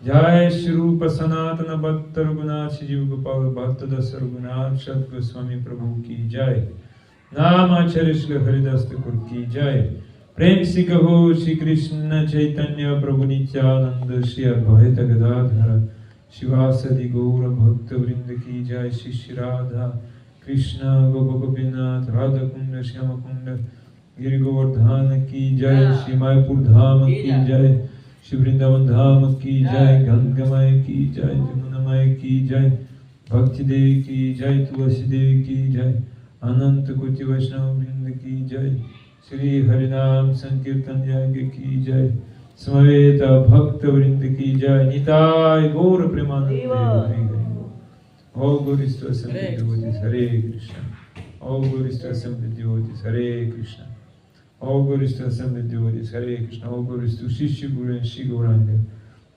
जय श्री रूप सनातन भक्त रघुनाथ जीव गोपाल भक्त दस रघुनाथ सत गोस्वामी प्रभु की जय। नाम आचार्य श्री हरिदास ठाकुर की जय। प्रेम से कहो श्री कृष्ण चैतन्य प्रभु नित्यानंद श्री अद्वैत गदाधर शिवासदि गौर भक्त वृंद की जय। श्री श्री राधा कृष्ण गोपीनाथ राधा कुंड श्याम कुंड गिरि गोवर्धन की जय। श्री मायापुर धाम की जय। श्री वृंदावन धाम की जय। गंगमय की जय। जमुनामय की जय। भक्ति देवी की जय। तुलसी देवी की जय। अनंत कोटि वैष्णव वृंद की जय। श्री हरिनाम संकीर्तन यज्ञ की जय। समवेत भक्त वृंद की जय। निताय गौर प्रेमानंद हरि हरि। ओ गौरीष्ठ असंख्य देवों हरे कृष्ण। ओ गौरीष्ठ असंख्य देवों हरे कृष्ण। ओ गौरीष्ठ असंख्य देवों हरे कृष्ण। ओ गौरीष्ठ शिष्य गुरु श्री गौरांग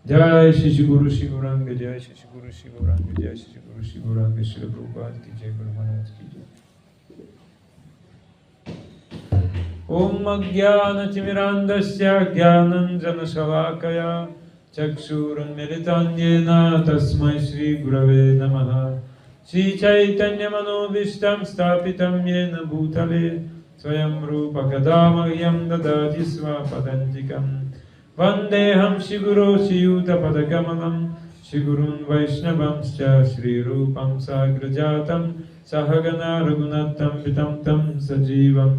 जय। शिष्य गुरु श्री गौरांग जय। शिष्य गुरु श्री गौरांग जय। शिष्य गुरु श्री गौरांग श्री प्रभुपाद की जय। गुरु महाराज की जय। ओम अज्ञानतिमिरान्धस्य ज्ञानाञ्जनशलाकया चक्षुरुन्मिलितं येन तस्मै श्री गुरवे नमः। श्री चैतन्यमनोभीष्टं स्थापितं येन भूतले स्वयं रूप कदा मह्यं ददाति स्वपदान्तिकं। वन्देऽहं श्रीगुरो श्रीयुतपदकमलं श्रीगुरून् वैष्णवंश्च श्रीरूपं साग्रजातं सहगना रघुनाथं वितं तं सजीवं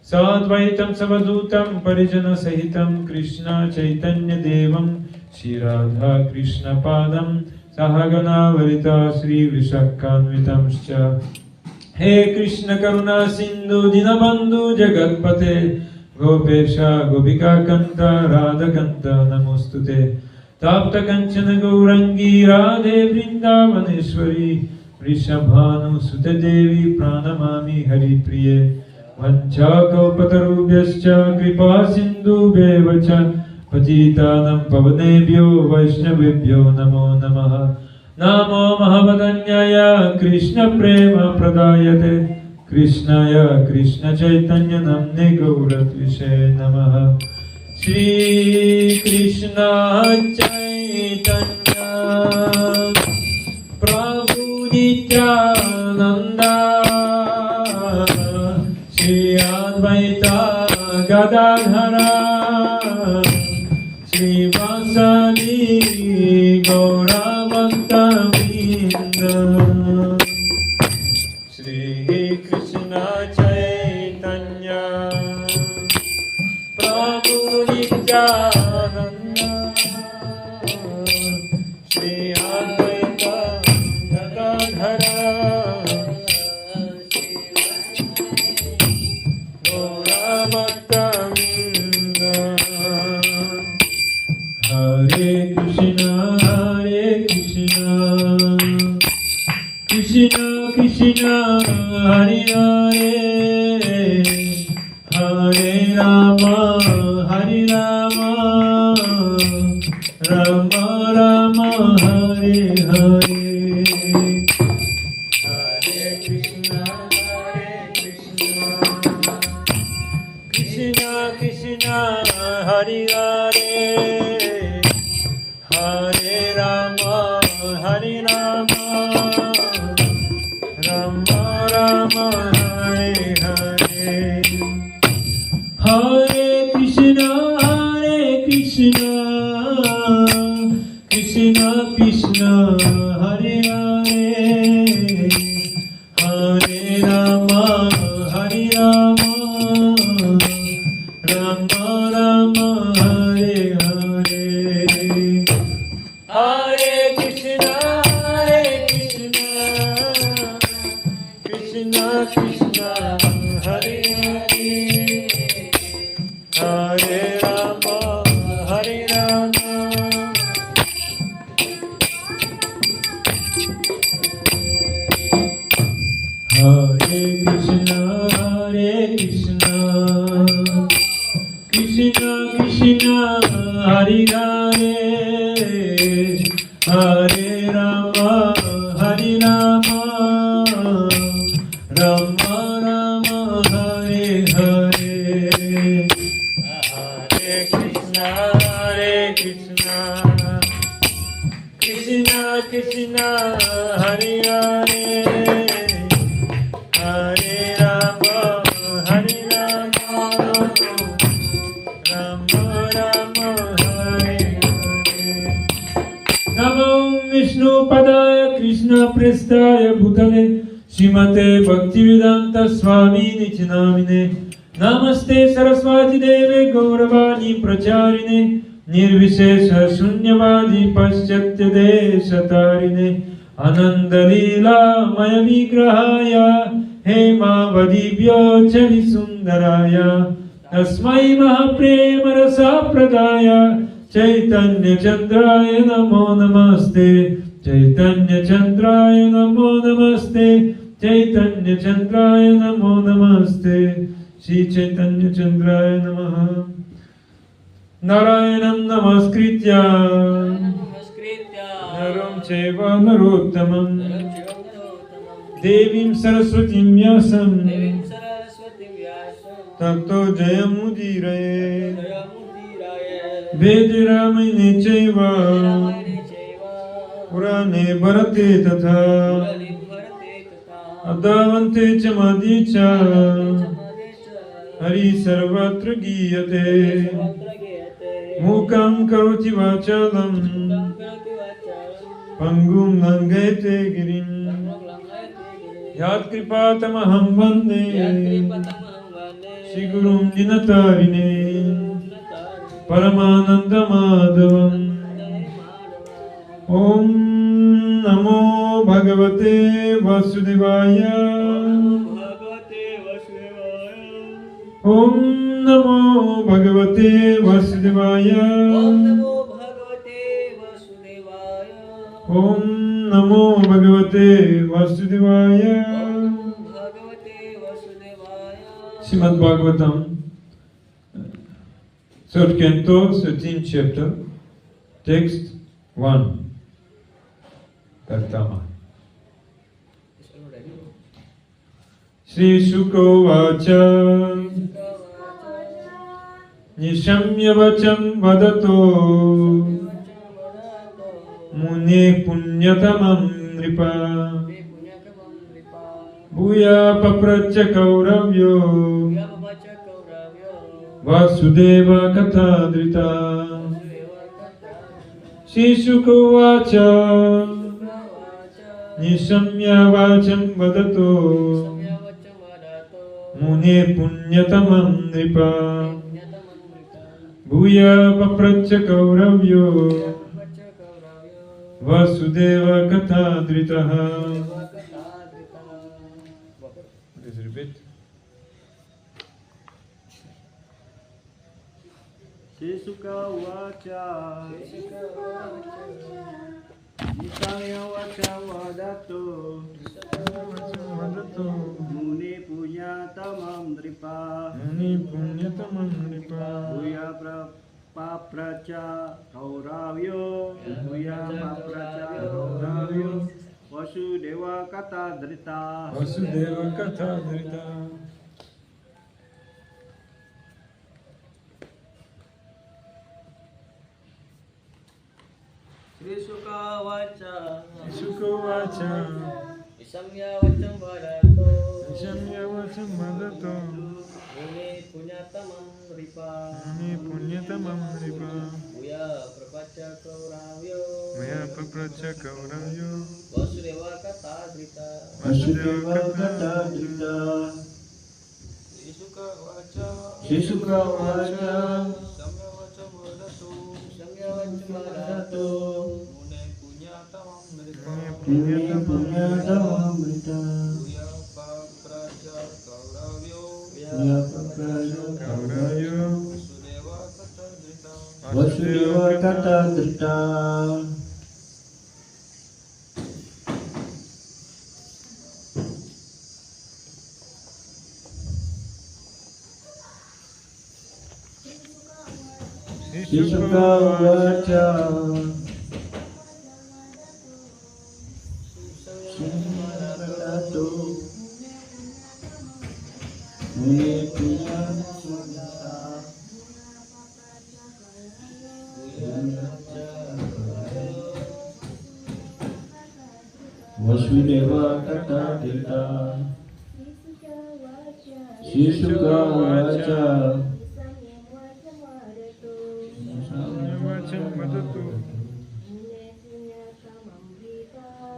साद्वैतं सवधूतं परिजनसहितं कृष्ण चैतन्यदेवं श्रीराधा कृष्णपादं सहगना ललिता श्रीविशाखान्वितंश्च। हे कृष्ण करुणा सिंधु दीनबंधु जगत्पते गोपेश गोपिका कंठ राधा कंठ नमोस्तुते। ताप्त कंचन गौरंगी राधे वृंदावनेश्वरी वृषभानुसुते देवी प्रणमामि हरिप्रिये। वंचाकल्पतरुभ्यश्च कृपा सिन्धुभ्येव च पतितानां पावनेभ्यो वैष्णवेभ्यो नमो नमः। नमो महावदन्याय कृष्ण प्रेम प्रदायते कृष्णाय कृष्ण चैतन्य नाम्ने गौरत्विषे नमः। श्री कृष्ण चैतन्य प्रभु नित्यानंद श्री अद्वैत गदाधर श्रीवासदि गौर श्री कृष्ण चैतन्य प्रभु नित्यानंद श्री अद्वैत गदाधर गौरभक्तवृंद। हरे कृष्ण कृष्ण कृष्ण हरे हरे हरे राम राम राम हरे हरे। हरे कृष्ण कृष्ण कृष्ण हरे हरे हरे राम राम राम हरे हरे। हरे कृष्ण कृष्ण कृष्ण हरे हरे हरे राम राम राम हरे हरे। हरे कृष्ण कृष्ण Krishna Krishna Krishna Hare Hare Hare Rama Hare Rama Rama Rama Hare Hare Hare Krishna Krishna Krishna Hare Hare Hare Rama Hare Rama Rama Rama Hare Hare Namo Vishnu Padaya Krishna Prestaya Bhutale Srimate Bhaktivedanta Swami Nichinamine Namaste Saraswati Deve Gauravani Pracharine Nirvishesha Shunyavadi Paschatya Deshatarine Ananda Leela Maya Vigrahaya Hemavadibhyo Chavisundaraya Tasmai Mahaprema Rasa Pradaya Chaitanya Chandraya Namo Namaste Chaitanya Chandraya Namo Namaste Chaitanya Chandraya Namo Namaste Shri Chaitanya Chandraya Namaha Narayanam Namaskritya Naram Chaiva Narottamam Devim Saraswatim Vyasam Tato Jayamudiraye Vede Ramayane Chaiva Purane Bharate Tatha Adavante Chamadicha Hari Sarvatra Giyate Mukam Karoti Vachalam Pangum Langete Girim Yat Kripatamaham Vande Shigurum Dinatarine Paramananda Madhavam Om Namo Bhagavate Vasudevaya Om Namo Bhagavate Vasudevaya Om Namo Bhagavate Vasudevaya Srimad Bhagavatam, 3rd Canto, 13th chapter, text 1. Kartama. Shri Shuka Vacha Nishamya Vacham Vadato Mune Punyatamam Nripa Bhuya Papracha Kauravyo Vasudeva Katadrita Shri Shuka Vacha Nishamya Vacham Vadato Mune Punyatamam Nripa Bhuya Papracha Kauravyo Vasudeva Katadritaha. Please repeat. Sisuka Vacha Nishamya Vacha Vadato Muni Punyatamam Nripa Bhuya Papracha Kauravyo Bhuya Papracha Kauravyo Vasudeva Katadrita Shri Shuka Vacha Nishamya Vacham Vadato Muni Punyatamam Nripa Bhuya Papracha Kauravyo Vasudeva Katadrita Shri Shuka Vacha Nishamya Vacham Vadato Muni Punyatamam Nripa Bhuya Papracha Kauravyo Vasudeva Katadrita. Sisuka Uvacha Simadatu Muni Punya Vasudeva Kata Dita Sisuka Uvacha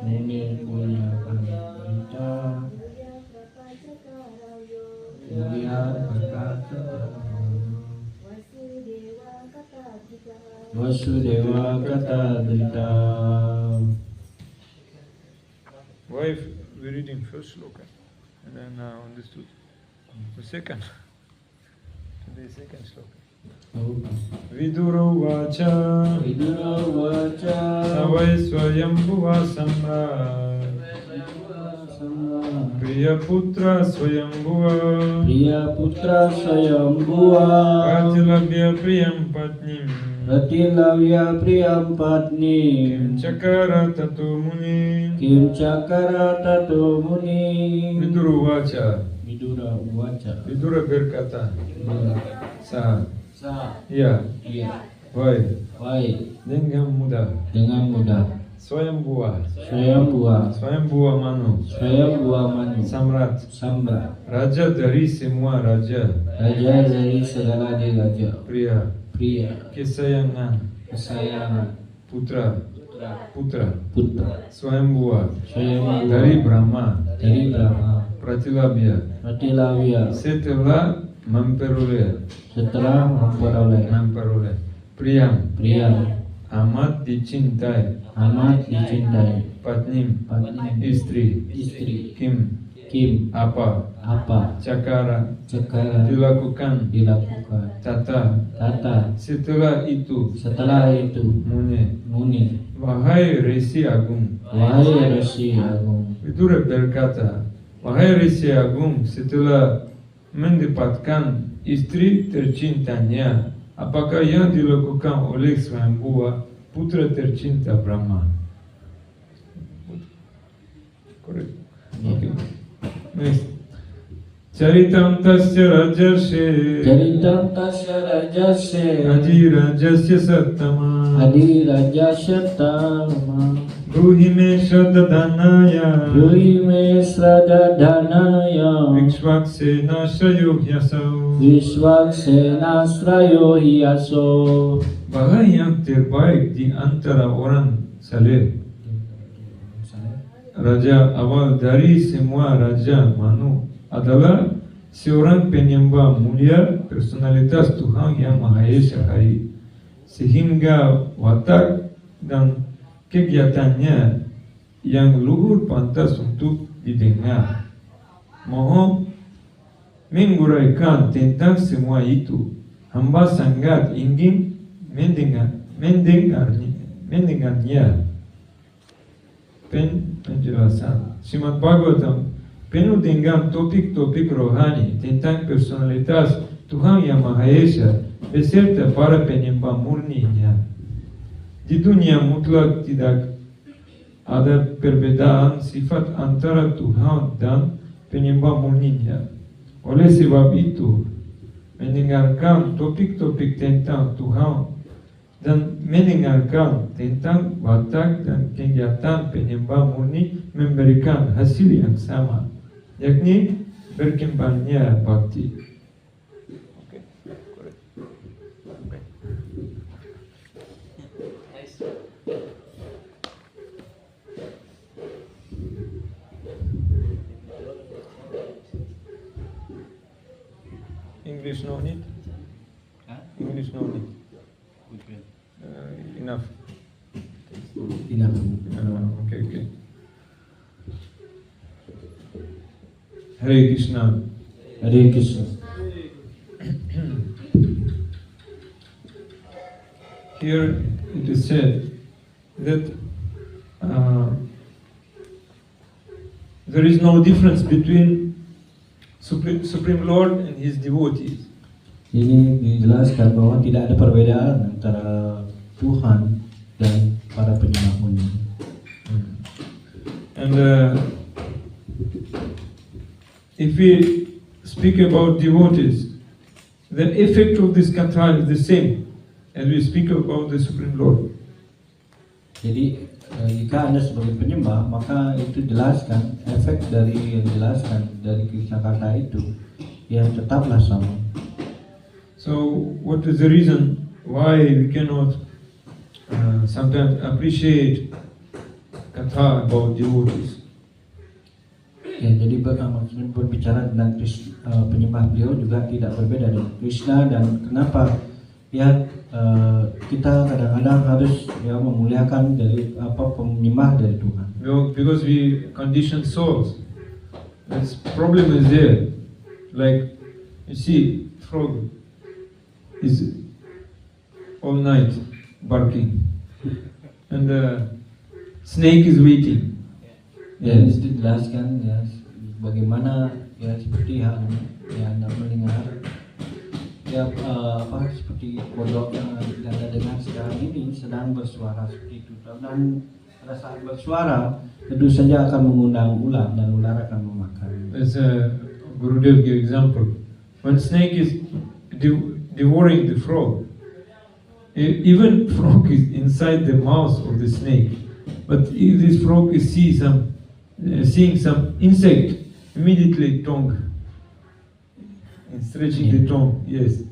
Muni Punya Kata Mulia berkata Vasudeva Kata Dita. Why we reading first sloka and then understood the second? Today second sloka. Viduro vacha Vidura Vacha Savai Swayambhuva Samrat Priya Putra Swayambhuva Priya Putra Swayambhuva Pratilabhya Priyam Patnim Pratilavya Priyam Patni Chakara Tatu Muni Kim Chakara Tato Muni Viduro vacha Vidura Vacha Vidura berkata Sa Sa Ya Iya Why Baik Dengan mudah dengan mudah Swayambhuva Swayambhuva Manu Manu Samrat Samra Raja dari semua raja Raja dari segala raja Priya Priya Kesayangan Kesayangan Putra Putra Swayambhuva Swayambhuva dari Brahma dari Brahma Pratilabhya Pratilavya setelah memperoleh setelah memperoleh Priyam Priyam amat dicintai amat dicintai Patnim Patni istri istri Kim Kim apa Cakara dilakukan Tata setelah itu Muni wahai Resi Agung Vidura berkata wahai Resi Agung setelah mendapatkan istri tercintanya apakah yang dilakukan oleh Swayambhuva putra tercinta Brahma? Correct. Okay. Next. Caritam tasya rajarse Adi rajasya sattama Bruhime shradadhanaya Vikshvaksena shrayo hyasau Wahai yang terbaik di antara orang saleh Raja awal dari semua Raja Manu adalah seorang penyembah mulia personalitas Tuhan Yang Maha Esa Hari sehingga watak dan kegiatannya yang luhur pantas untuk didengar. Mohon menguraikan tentang semua itu. Hamba sangat ingin mendengarnya. Penjelasan Srimad Bhagavatam penuh dengan topik-topik rohani tentang personalitas Tuhan Yang Maha Esa beserta para penyembah murninya. Di dunia mutlak tidak ada perbedaan sifat antara Tuhan dan penyembah murninya. Oleh sebab itu, mendengarkan topik-topik tentang Tuhan dan mendengarkan tentang watak dan kegiatan penyembah murni memberikan hasil yang sama, yakni berkembangnya bhakti. English no need? English no need. Enough. Okay. Hare Krishna. Here it is said that there is no difference between Supreme Lord and His devotees. Ini dijelaskan bahwa tidak ada perbedaan antara Tuhan dan para penyembah murni. And if we speak about devotees, the effect of this katha is the same as we speak about the Supreme Lord. Jadi jika Anda sebagai penyembah, maka itu jelaskan efek dari yang dijelaskan dari kisah kata itu ya tetaplah sama. So what is the reason why we cannot sometimes appreciate katha about devotees? Ya, jadi maksudnya berbicara tentang penyembah beliau juga tidak berbeda dengan Krishna, dan kenapa ya kita kadang-kadang harus ya memuliakan dari penyembah dari Tuhan. Because we conditioned souls. This problem is there. Like you see, frog is all night barking, and the snake is waiting. Ya, itu dijelaskan ya bagaimana ya seperti yang Anda mendengar ya seperti kodok yang Anda dengar sekarang ini sedang bersuara seperti itu, dan pada saat bersuara tentu saja akan mengundang ular dan ular akan memakan. As Gurudev gave example, when snake is devouring the frog, even frog is inside the mouth of the snake, but if this frog is seeing some insect, immediately tongue, stretching the tongue, yes.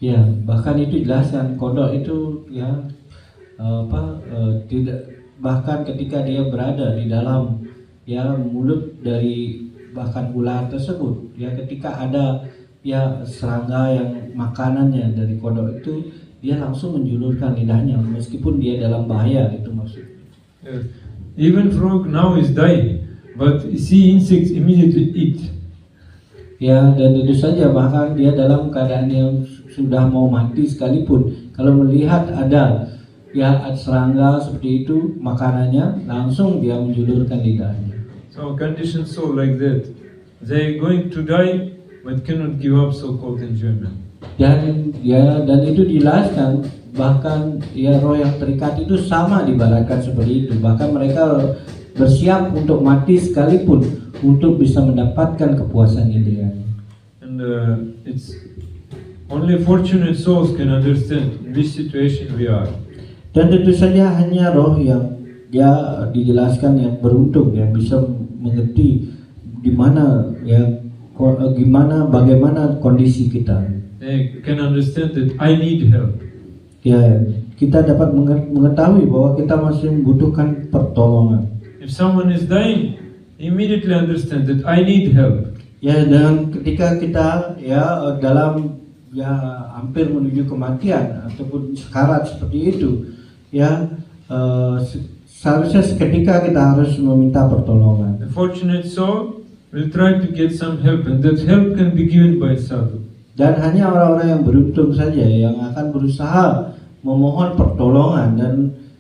Ya, bahkan itu jelaskan kodok itu ya tidak, bahkan ketika dia berada di dalam ya mulut dari bahkan ular tersebut, ya ketika ada ya serangga yang makanannya dari kodok itu, dia langsung menjulurkan lidahnya meskipun dia dalam bahaya, itu maksudnya. Yes. Even frog now is dying, but see insects immediately eat. Ya, dan tentu saja bahkan dia dalam keadaan yang sudah mau mati sekalipun, kalau melihat ada ya serangga seperti itu, makanannya langsung dia menjulurkan lidahnya. So conditioned soul like that, they going to die but cannot give up so-called enjoyment. Dan itu dijelaskan, bahkan ya roh yang terikat itu sama dibaratkan seperti itu, bahkan mereka bersiap untuk mati sekalipun untuk bisa mendapatkan kepuasan indrianya. And it's only fortunate souls can understand in this situation we are. Dan tentu saja hanya roh yang ya dijelaskan yang beruntung yang bisa mengerti di mana ya bagaimana kondisi kita. They can understand that I need help. Ya, kita dapat mengetahui bahwa kita masih membutuhkan pertolongan. If someone is dying, immediately understand that I need help. Ya, dan ketika kita ya dalam ya hampir menuju kematian ataupun sekarat seperti itu, ya seharusnya seketika kita harus meminta pertolongan. The fortunate soul will try to get some help, and that help can be given by sadhu. Dan hanya orang-orang yang beruntung saja yang akan berusaha memohon pertolongan, dan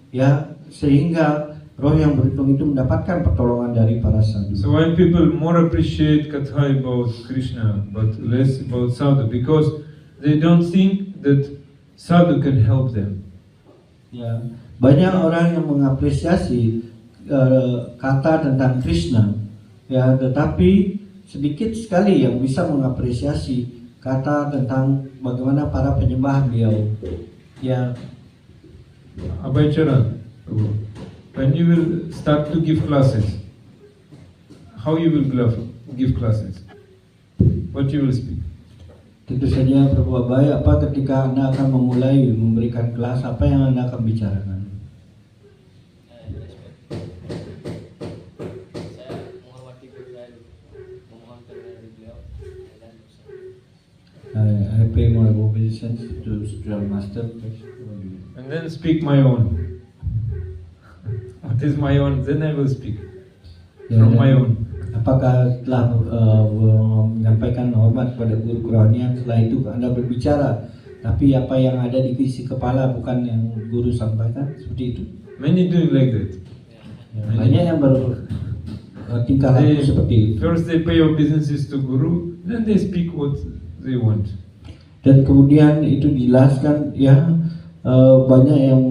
ya sehingga roh yang beruntung itu mendapatkan pertolongan dari para sadhu. So why people more appreciate katha about Krishna but less about sadhu? Because they don't think that sadhu can help them. Ya, banyak orang yang mengapresiasi kata tentang Krishna, ya, tetapi sedikit sekali yang bisa mengapresiasi kata tentang bagaimana para penyembah beliau. Ya, Abhaycharan, when you will start to give classes, how you will give classes? What you will speak? tentu saja Prabhu Abai, apa ketika Anda akan memulai memberikan kelas, apa yang Anda akan bicarakan? I pay my obeisance to spiritual master. And then speak my own. What is my own? Then I will speak from my own. Apakah telah menyampaikan hormat kepada guru kerohanian, setelah itu Anda berbicara, tapi apa yang ada di isi kepala bukan yang guru sampaikan, seperti itu? Many doing like that. Banyak yang bertingkah laku seperti itu. First they pay obeisances to guru, then they speak what they want. Dan kemudian itu dijelaskan ya, banyak yang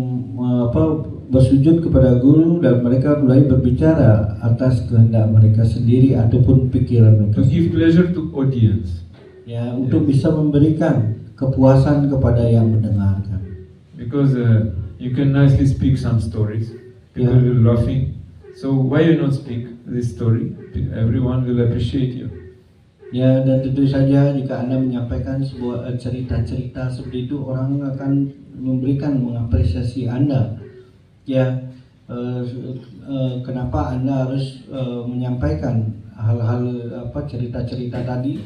bersujud kepada guru dan mereka mulai berbicara atas kehendak mereka sendiri ataupun pikiran mereka. To give pleasure to audience. Ya, untuk bisa memberikan kepuasan kepada yang mendengarkan. Because you can nicely speak some stories, people Yeah. will laughing. So why you not speak this story? Everyone will appreciate you. Ya, dan tentu saja jika Anda menyampaikan sebuah cerita-cerita seperti itu, orang akan mengapresiasi Anda. Ya, kenapa Anda harus menyampaikan hal-hal cerita-cerita tadi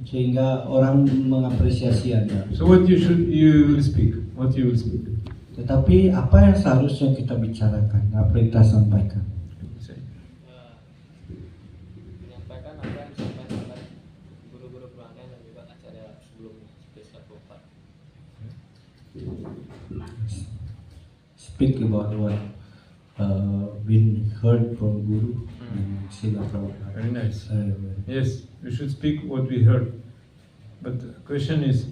sehingga orang mengapresiasi Anda. So what you will speak? What you will speak? Tetapi apa yang seharusnya kita bicarakan, apa yang kita sampaikan? Say. Menyampaikan apa yang disampaikan guru-guru pelanggan dan juga acara sebelumnya spesial Prabhupada. Speak about what been heard from Guru and Srila Prabhupada. Very nice. Uh, Yes, we should speak what we heard. But the question is,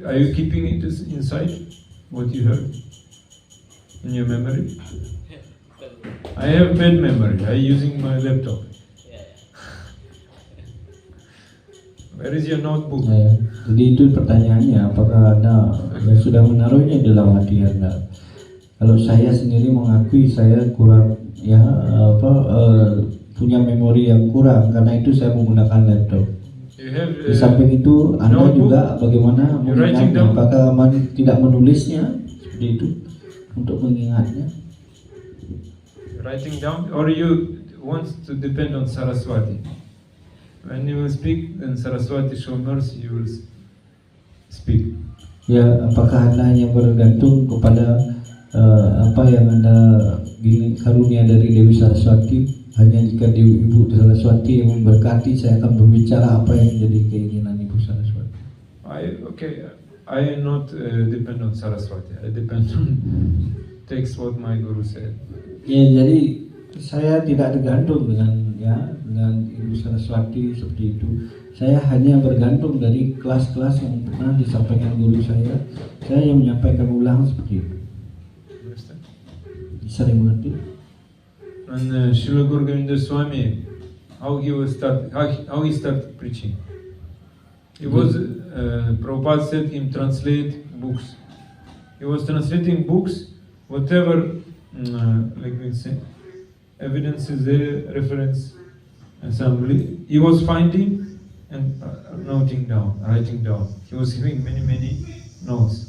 are you keeping it inside what you heard in your memory? I have bad memory. I using my laptop. Where is your notebook? Jadi itu pertanyaannya, apakah Anda sudah menaruhnya dalam hati Anda? Kalau saya sendiri mengakui saya kurang punya memori yang kurang, karena itu saya menggunakan laptop. You have Di samping itu Anda notebook? juga bagaimana You writing mengingatnya? down? Apakah tidak menulisnya seperti itu untuk mengingatnya? writing down, or you want to depend on Saraswati. When you will speak, then Saraswati show mercy, you will speak. Ya, apakah Anda hanya bergantung kepada apa yang Anda karunia dari Dewi Saraswati? Hanya jika Ibu Saraswati yang memberkati, saya akan berbicara apa yang menjadi keinginan Ibu Saraswati. I not depend on Saraswati. I depend on text what my guru said. Ya, jadi saya tidak tergantung dengan Ibu Saraswati seperti itu. Saya hanya bergantung dari kelas-kelas yang pernah disampaikan guru saya. Saya yang menyampaikan ulang seperti itu. Understand? Bisa dimengerti? And Srila Guru Govinda Swami, how he started preaching. He was Prabhupada said him translate books. He was translating books, whatever like we say, evidence is there, reference, and he was finding and writing down. He was giving many notes.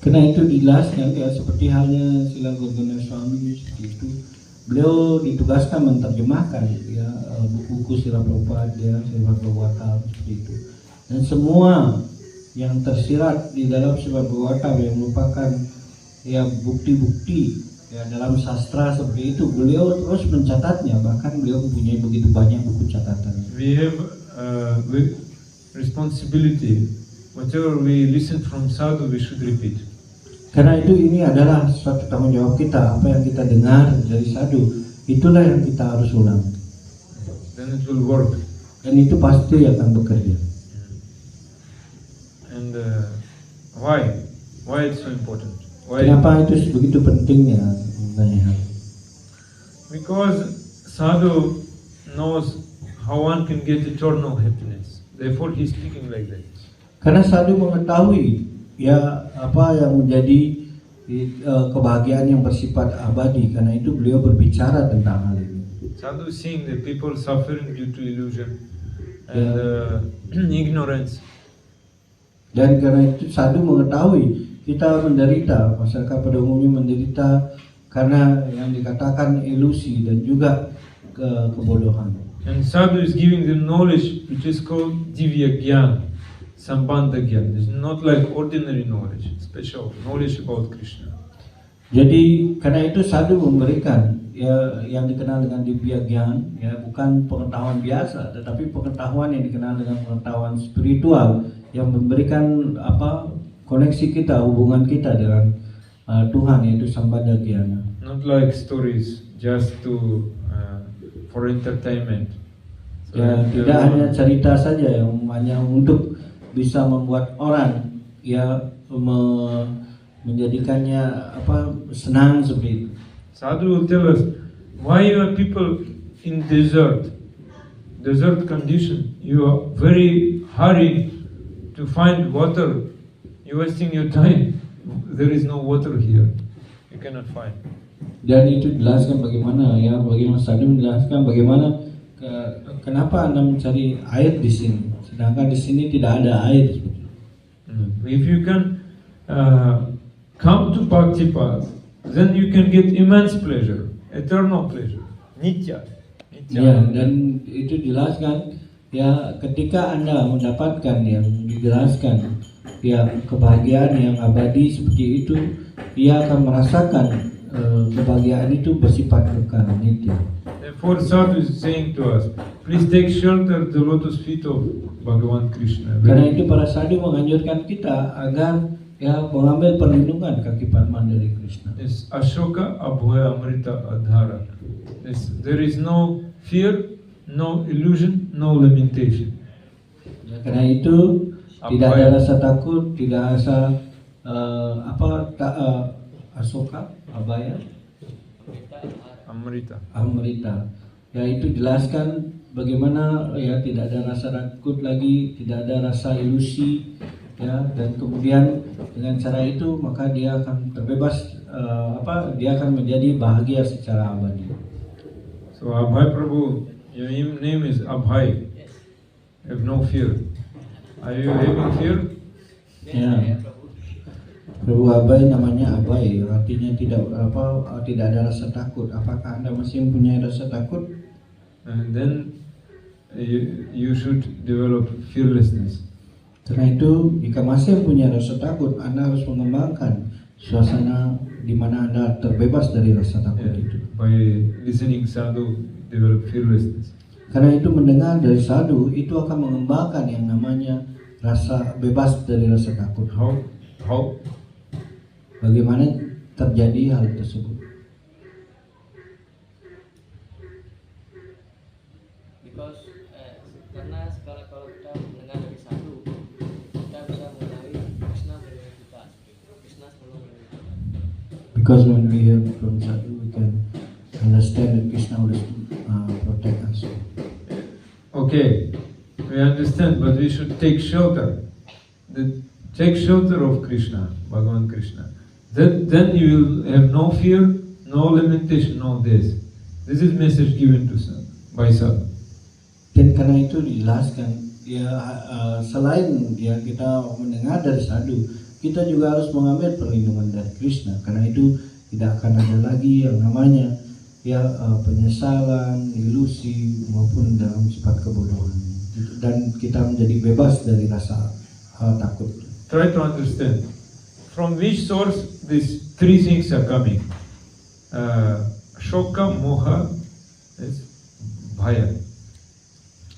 Karena itu dijelaskan ya, seperti halnya Srila Gurgana Swami seperti itu. Beliau ditugaskan menerjemahkan ya buku-buku Srila Prabhupada, Srila Prabhupada seperti itu. Dan semua yang tersirat di dalam Srila Prabhupada yang merupakan ya bukti-bukti ya dalam sastra seperti itu, beliau terus mencatatnya. Bahkan beliau mempunyai begitu banyak buku catatan. We have responsibility. Whatever we listen from sadhu, we should repeat. Karena itu ini adalah suatu tanggung jawab kita. Apa yang kita dengar dari sadhu, itulah yang kita harus ulang. Then it will work. Dan itu pasti akan bekerja. And why? Why it's so important? Why? Kenapa itu begitu pentingnya? Because sadhu knows how one can get eternal happiness. Therefore, he is speaking like that. Karena sadhu mengetahui ya apa yang menjadi kebahagiaan yang bersifat abadi. Karena itu beliau berbicara tentang hal ini. Sadhu seeing the people suffering due to illusion and ignorance. Dan karena itu sadhu mengetahui kita menderita, masyarakat pada umumnya menderita karena yang dikatakan ilusi dan juga kebodohan. And sadhu is giving them knowledge which is called Divya Gyan, Sambandha Gyan. It's not like ordinary knowledge, special knowledge about Krishna. Jadi karena itu sadhu memberikan ya yang dikenal dengan Divya Gyan, ya bukan pengetahuan biasa, tetapi pengetahuan yang dikenal dengan pengetahuan spiritual yang memberikan koneksi kita, hubungan kita dengan Tuhan, yaitu Sambandha Gyana. Not like stories just for entertainment. So Ya, tidak hanya cerita saja yang hanya untuk bisa membuat orang ya menjadikannya senang seperti itu. Sadhu will tell us, why you are people in desert condition, you are very hurry to find water, you wasting your time. There is no water here, you cannot find. Dan itu jelaskan bagaimana Sadhu menjelaskan bagaimana kenapa Anda mencari air di sini, sedangkan di sini tidak ada air. If you can come to Bhakti path, then you can get immense pleasure, eternal pleasure, nitya. Ya, dan itu jelaskan ya ketika Anda mendapatkan yang dijelaskan ya kebahagiaan yang abadi seperti itu, dia akan merasakan kebahagiaan itu bersifat kekal nitya. Therefore, Sadhu is saying to us, please take shelter at the lotus feet of Bhagavan Krishna. Karena itu para sadhu menganjurkan kita agar ya mengambil perlindungan kaki padma dari Krishna. It's Ashoka Abhoya Amrita Adhara. There is no fear, no illusion, no limitation. Ya, karena itu tidak ada rasa takut, tidak rasa asoka, abaya, amrita. Ya itu jelaskan bagaimana ya tidak ada rasa takut lagi, tidak ada rasa ilusi, ya, dan kemudian dengan cara itu maka dia akan terbebas, dia akan menjadi bahagia secara abadi. So Abhay Prabhu, your name is Abhay. Have no fear. Are you having fear? Ya. Prabhu Abhay namanya Abhay, artinya tidak ada rasa takut. Apakah Anda masih mempunyai rasa takut? And then you should develop fearlessness. Karena itu, jika masih mempunyai rasa takut, Anda harus mengembangkan suasana di mana Anda terbebas dari rasa takut itu. By listening sadhu, develop fearlessness. Karena itu mendengar dari sadhu itu akan mengembangkan yang namanya rasa bebas dari rasa takut. How? Bagaimana terjadi hal tersebut? Because karena kalau kita mendengar dari sadhu, kita bisa mengenali Krishna melindungi kita. Krishna selalu melindungi kita. Because when we hear from sadhu, we can understand that Krishna will protect us. Okay, we understand, but we should take shelter. Take shelter of Krishna, Bhagavan Krishna. Then you will have no fear, no limitation, no this. This is message given to by Sadhu. Dan karena itu dijelaskan, ya selain ya kita mendengar dari sadhu, kita juga harus mengambil perlindungan dari Krishna. Karena itu tidak akan ada lagi yang namanya ya penyesalan, ilusi maupun dalam sifat kebodohan. Dan kita menjadi bebas dari rasa takut. Try to understand from which source these three things are coming. Shoka, moha, bhaya.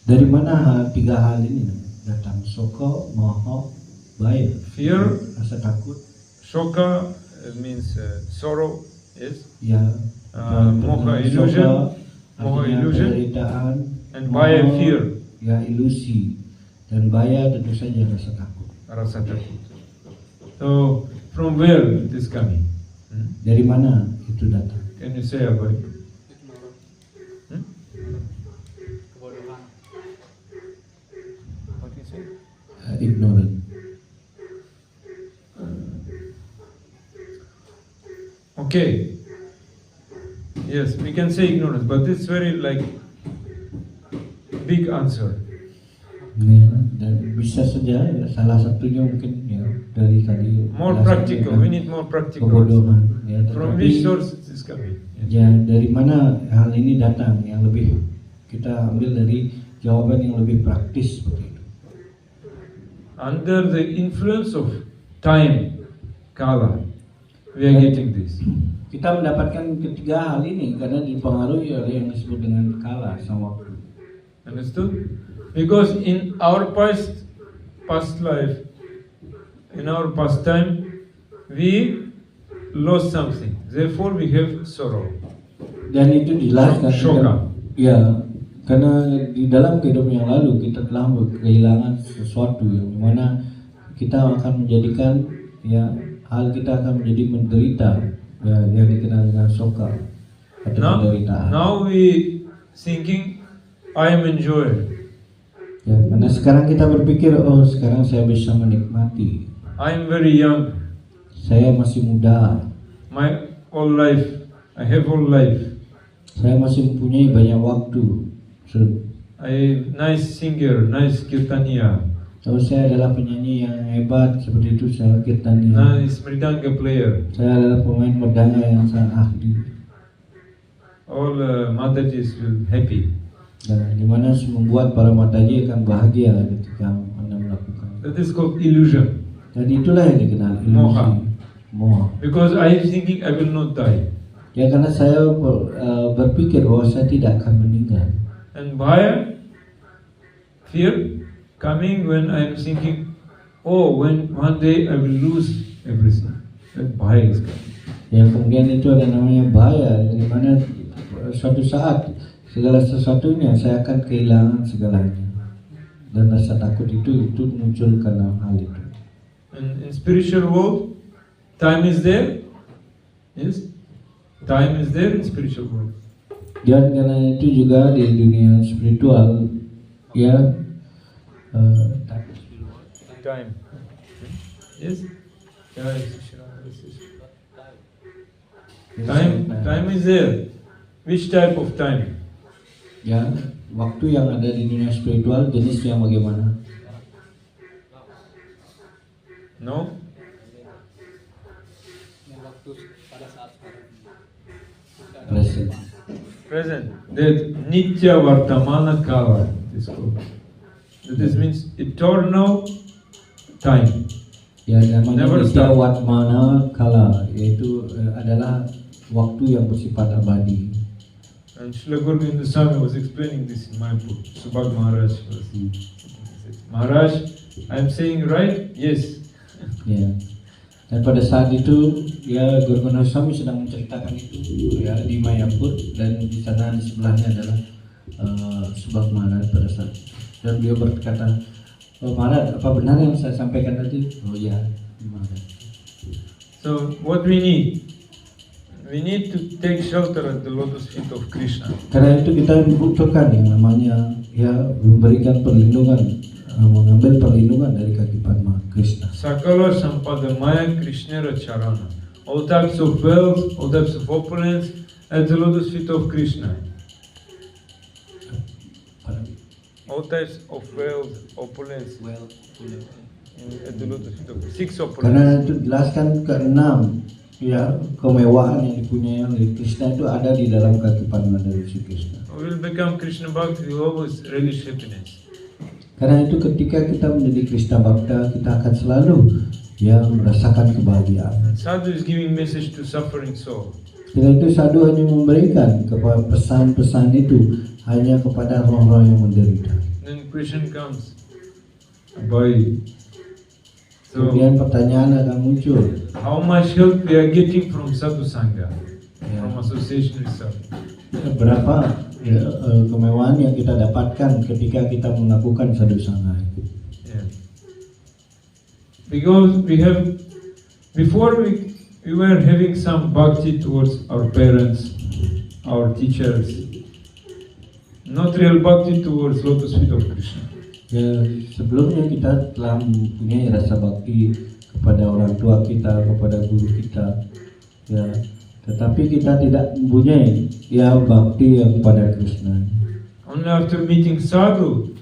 Dari mana tiga hal ini datang? Shoka, moha, bhaya. Fear, rasa takut. Shoka means sorrow, yes. Ya. Moha, illusion. Moha, illusion. And bhaya, fear. Ya, ilusi. Dan bhaya tentu saja rasa takut. Rasa takut. So, from where it is coming? Dari mana itu datang? Can you say about it? Kebodohan. What do you say? Ignorant. Okay. Yes, we can say ignorance, but it's very big answer. Ya, dan bisa saja ya, salah satunya mungkin ya dari tadi. More practical. We need more practical. Kebodohan. Ya, From which source it is coming? Ya, dari mana hal ini datang? Yang lebih kita ambil dari jawaban yang lebih praktis seperti itu. Under the influence of time, kala, we are getting this. Kita mendapatkan ketiga hal ini karena dipengaruhi oleh yang disebut dengan kala sama waktu. Understood? Because in our past life, in our past time, we lost something. Therefore, we have sorrow. Dan itu dijelaskan. Shoka. Ya, Karena di dalam kehidupan yang lalu kita telah kehilangan sesuatu yang mana kita akan menjadikan ya hal kita akan menjadi menderita ya, yang dikenal dengan soka atau penderitaan. Now we thinking I am enjoying. Ya, karena sekarang kita berpikir oh sekarang saya bisa menikmati. I am very young. Saya masih muda. My whole life, I have whole life. Saya masih mempunyai banyak waktu. I nice singer, nice kirtaniya, Kalau saya adalah penyanyi yang hebat seperti itu, saya kirtaniya. nice mridanga player. Saya adalah pemain merdanga yang sangat ahli. All Matajis will happy. Dan dimana membuat para mataji akan bahagia ketika Anda melakukan. That is called illusion. Dan itulah yang dikenal ilusi. Moha. Moha. Because I am thinking I will not die. Ya karena saya berpikir bahwa saya tidak akan meninggal. And Bhaya, fear, coming when I am thinking, oh, when one day I will lose everything. That Bhaya is coming. Ya kemudian itu ada namanya bahaya, di mana suatu saat segala sesuatunya saya akan kehilangan segalanya. Dan rasa takut itu muncul karena hal itu. And in spiritual world, time is there. Yes, time is there in spiritual world. Dan karena itu juga di dunia spiritual ya Time. Yes. Time is there. Which type of time? ya waktu yang ada di dunia spiritual jenis yang bagaimana? No. Yang waktu pada saat sekarang. Present. Present. That Nitya Vartamana Kala is called. That means eternal time. Ya namanya Never Nitya stop. Vartamana Kala, yaitu adalah waktu yang bersifat abadi. And Srila Govinda Swami was explaining this in Mayapur. Subhag Maharaj was Maharaj, I am saying right? Yes. Ya. Dan pada saat itu ya Guru Guna Swami sedang menceritakan itu ya di Mayapur, dan di sana di sebelahnya adalah Subhag Maharaj pada saat itu. Dan beliau berkata, oh Maharaj, apa benar yang saya sampaikan tadi? Oh ya, Maharaj. So what we need to take shelter at the lotus feet of Krishna. Karena itu kita membutuhkan yang namanya ya memberikan perlindungan, mengambil perlindungan dari kaki Padma Krishna. Sakala Sampada Maya Krishna Charana. All types of wealth, all types of opulence at the lotus feet of Krishna. All types of wealth, opulence at the lotus feet of Krishna. 6 opulence. Karena itu jelaskan keenam ya kemewahan yang dipunyai oleh Krishna itu ada di dalam kaki Padma dari si Krishna. We will become Krishna Bhakti, we always relish happiness. Karena itu ketika kita menjadi Krishna Bhakta, kita akan selalu ya merasakan kebahagiaan. And Sadhu is giving message to suffering soul. Dengan itu sadhu hanya memberikan kepada pesan-pesan itu hanya kepada roh-roh yang menderita. Then question comes, why? So, Kemudian pertanyaan akan muncul, how much help we are getting from Sadhu Sangha, ya, from association with Sadhu? berapa ya, kemewahan yang kita dapatkan ketika kita melakukan sadhu sangha itu. Yeah. Because we have, before we were having some bhakti towards our parents, our teachers, not real bhakti towards lotus feet of Krishna. Ya, sebelumnya kita telah mempunyai rasa bakti kepada orang tua kita, kepada guru kita, ya. Tetapi kita tidak mempunyai ya bakti yang kepada Krishna. Only after meeting Sadhu,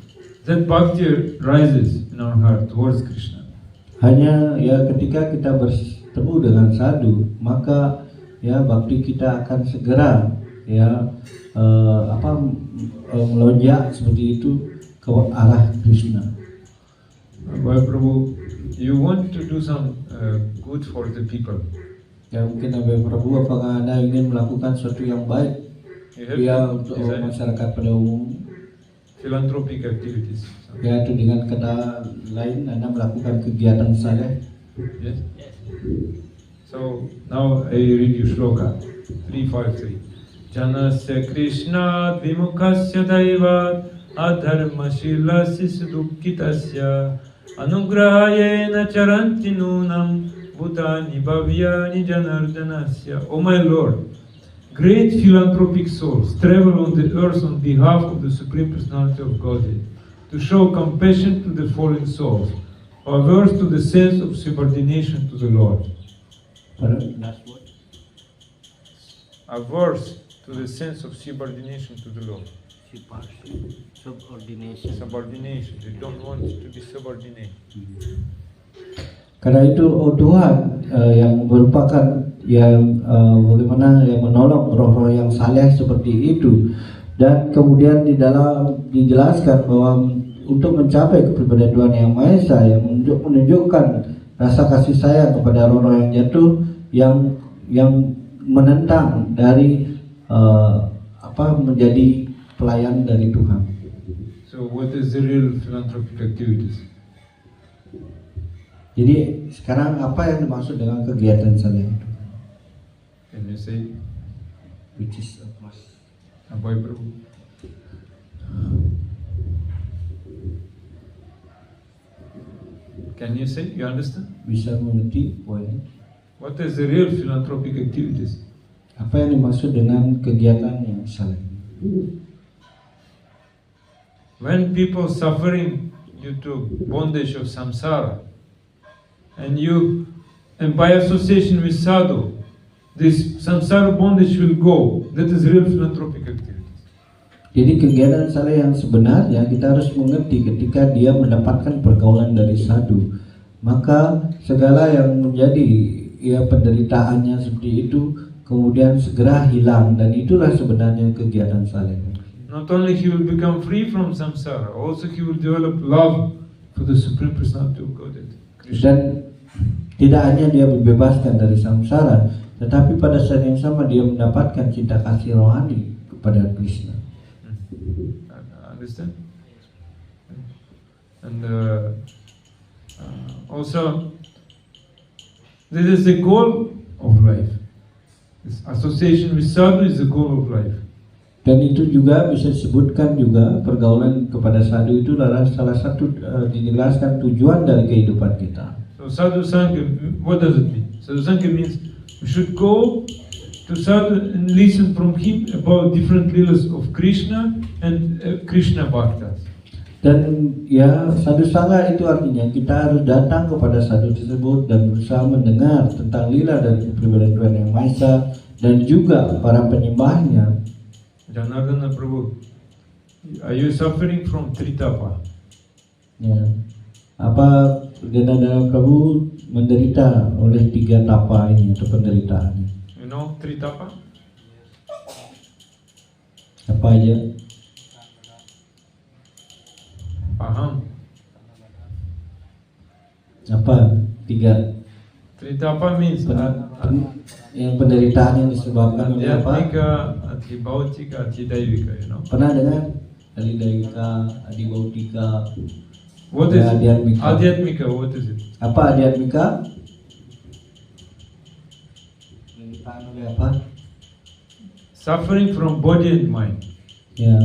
that bhakti rises in our heart towards Krishna. Hanya ya ketika kita bertemu dengan sadhu, maka ya bakti kita akan segera ya melonjak seperti itu ke arah Krishna. Why Prabhu, you want to do some good for the people. Ya mungkin Nabi Prabhu, apakah Anda ingin melakukan sesuatu yang baik You have ya to untuk design masyarakat pada umum? philanthropic activities. Ya itu dengan kata lain Anda melakukan kegiatan saleh. Yes. Yes. So now I read you shloka 353. Janasya Krishna Vimukhasya Daivat Adharmashila Sisudukitasya Anugrahayena Charanti Nunam Bhutani Bhavyani Janardanasya. O my Lord, great philanthropic souls travel on the earth on behalf of the Supreme Personality of Godhead to show compassion to the fallen souls, averse to the sense of subordination to the Lord. Last word. Averse to the sense of subordination to the Lord. Subordination. Subordination. They don't want to be subordinate. Karena itu, oh Tuhan, yang merupakan yang bagaimana yang menolong roh-roh yang saleh seperti itu, dan kemudian di dalam dijelaskan bahwa untuk mencapai kepribadian Tuhan yang Maha Esa yang menunjukkan rasa kasih sayang kepada roh-roh yang jatuh, yang menentang dari menjadi pelayan dari Tuhan. So what is the real philanthropic activities? Jadi sekarang apa yang dimaksud dengan kegiatan saleh itu? Can you say? Which is a plus. Abhay Prabhu. Can you say? You understand? Bisa mengerti poinnya? What is the real philanthropic activities? Apa yang dimaksud dengan kegiatan yang saleh? When people suffering due to bondage of samsara, and by association with sadhu, this samsara bondage will go. That is real philanthropic activities. Jadi kegiatan saleh yang sebenarnya kita harus mengerti ketika dia mendapatkan pergaulan dari sadhu, maka segala yang menjadi penderitaannya seperti itu kemudian segera hilang, dan itulah sebenarnya kegiatan saleh. Not only he will become free from samsara, also he will develop love for the Supreme Personality of Godhead. Dan tidak hanya dia dibebaskan dari samsara, tetapi pada saat yang sama dia mendapatkan cinta kasih rohani kepada Krishna. Understand? And also, this is the goal of life. This association with sadhu is the goal of life. Dan itu juga bisa disebutkan juga pergaulan kepada sadhu itu adalah salah satu dijelaskan tujuan dari kehidupan kita. So sadhu sangha, what does it mean? Sadhu sangha means we should go to sadhu and listen from him about different lilas of Krishna and Krishna bhaktas. Dan ya sadhu sangha itu artinya kita harus datang kepada sadhu tersebut dan berusaha mendengar tentang lila dari kepribadian Tuhan Yang Maha Esa dan juga para penyembahnya. Janardana Prabhu, are you suffering from tritapa? Ya. Apa Janardana Prabhu menderita oleh 3 tapa ini atau penderitaannya? You know tritapa? Apa aja? Paham. Apa? 3. Tritapa means Yang penderitaan yang disebabkan oleh apa? Adhyatmika, Adhibhautika, Adhidaivika, you know. Pernah dengar? Adhidaivika, Adhibhautika. What is Adhyatmika. Adhyatmika? What is it? Apa Adhyatmika? Penderitaan oleh apa? Suffering from body and mind. Ya,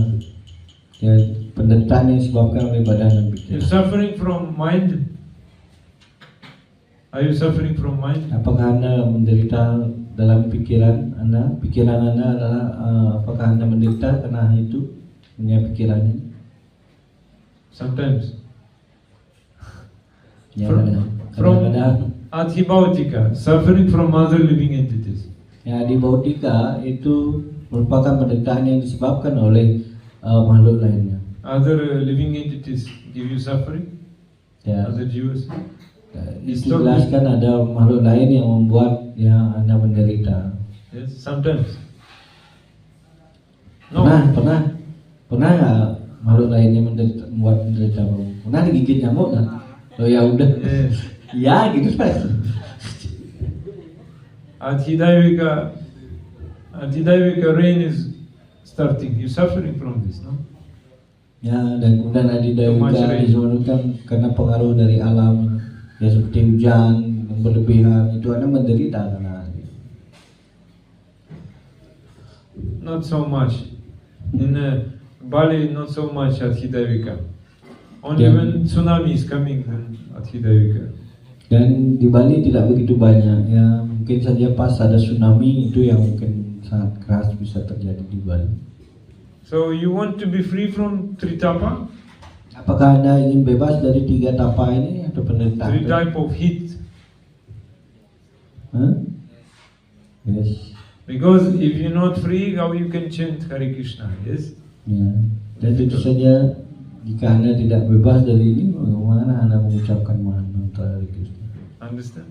penderitaan yang disebabkan oleh badan dan You're pikiran. suffering from mind. Are you suffering from mind? Apakah Anda menderita dalam pikiran Anda? Pikiran Anda adalah apakah Anda menderita karena itu punya pikirannya? Sometimes. Ya, From kadang-kadang. Adhibhautika, suffering from other living entities. Ya, di Bautika itu merupakan penderitaan yang disebabkan oleh makhluk lainnya. Other living entities give you suffering? Ya, Other jivas? dijelaskan ada makhluk lain yang membuat Anda menderita. Yes, sometimes. No. Pernah nggak makhluk lainnya membuat menderita? Pernah digigit nyamuk nggak? Oh ya udah. Yes. Ya gitu Pak. Adhidaivika rain is starting. You're suffering from this, no? Ya, dan kemudian Adhidayika disebutkan karena pengaruh dari alam, ya seperti hujan yang berlebihan, itu Anda menderita karena not so much. In Bali, not so much Adhidevika. Only Yeah. when tsunami is coming, then Adhidevika. Dan di Bali tidak begitu banyak ya, mungkin saja pas ada tsunami itu yang mungkin sangat keras bisa terjadi di Bali. So you want to be free from Tritapa? Apakah Anda ingin bebas dari 3 tapa ini atau penderitaan? 3 type of heat. Huh? Yes. Because if you're not free, how you can chant Hare Krishna? Yes. Ya. Dan tentu saja jika Anda tidak bebas dari ini, bagaimana Anda mengucapkan mantra Hare Krishna? Understand?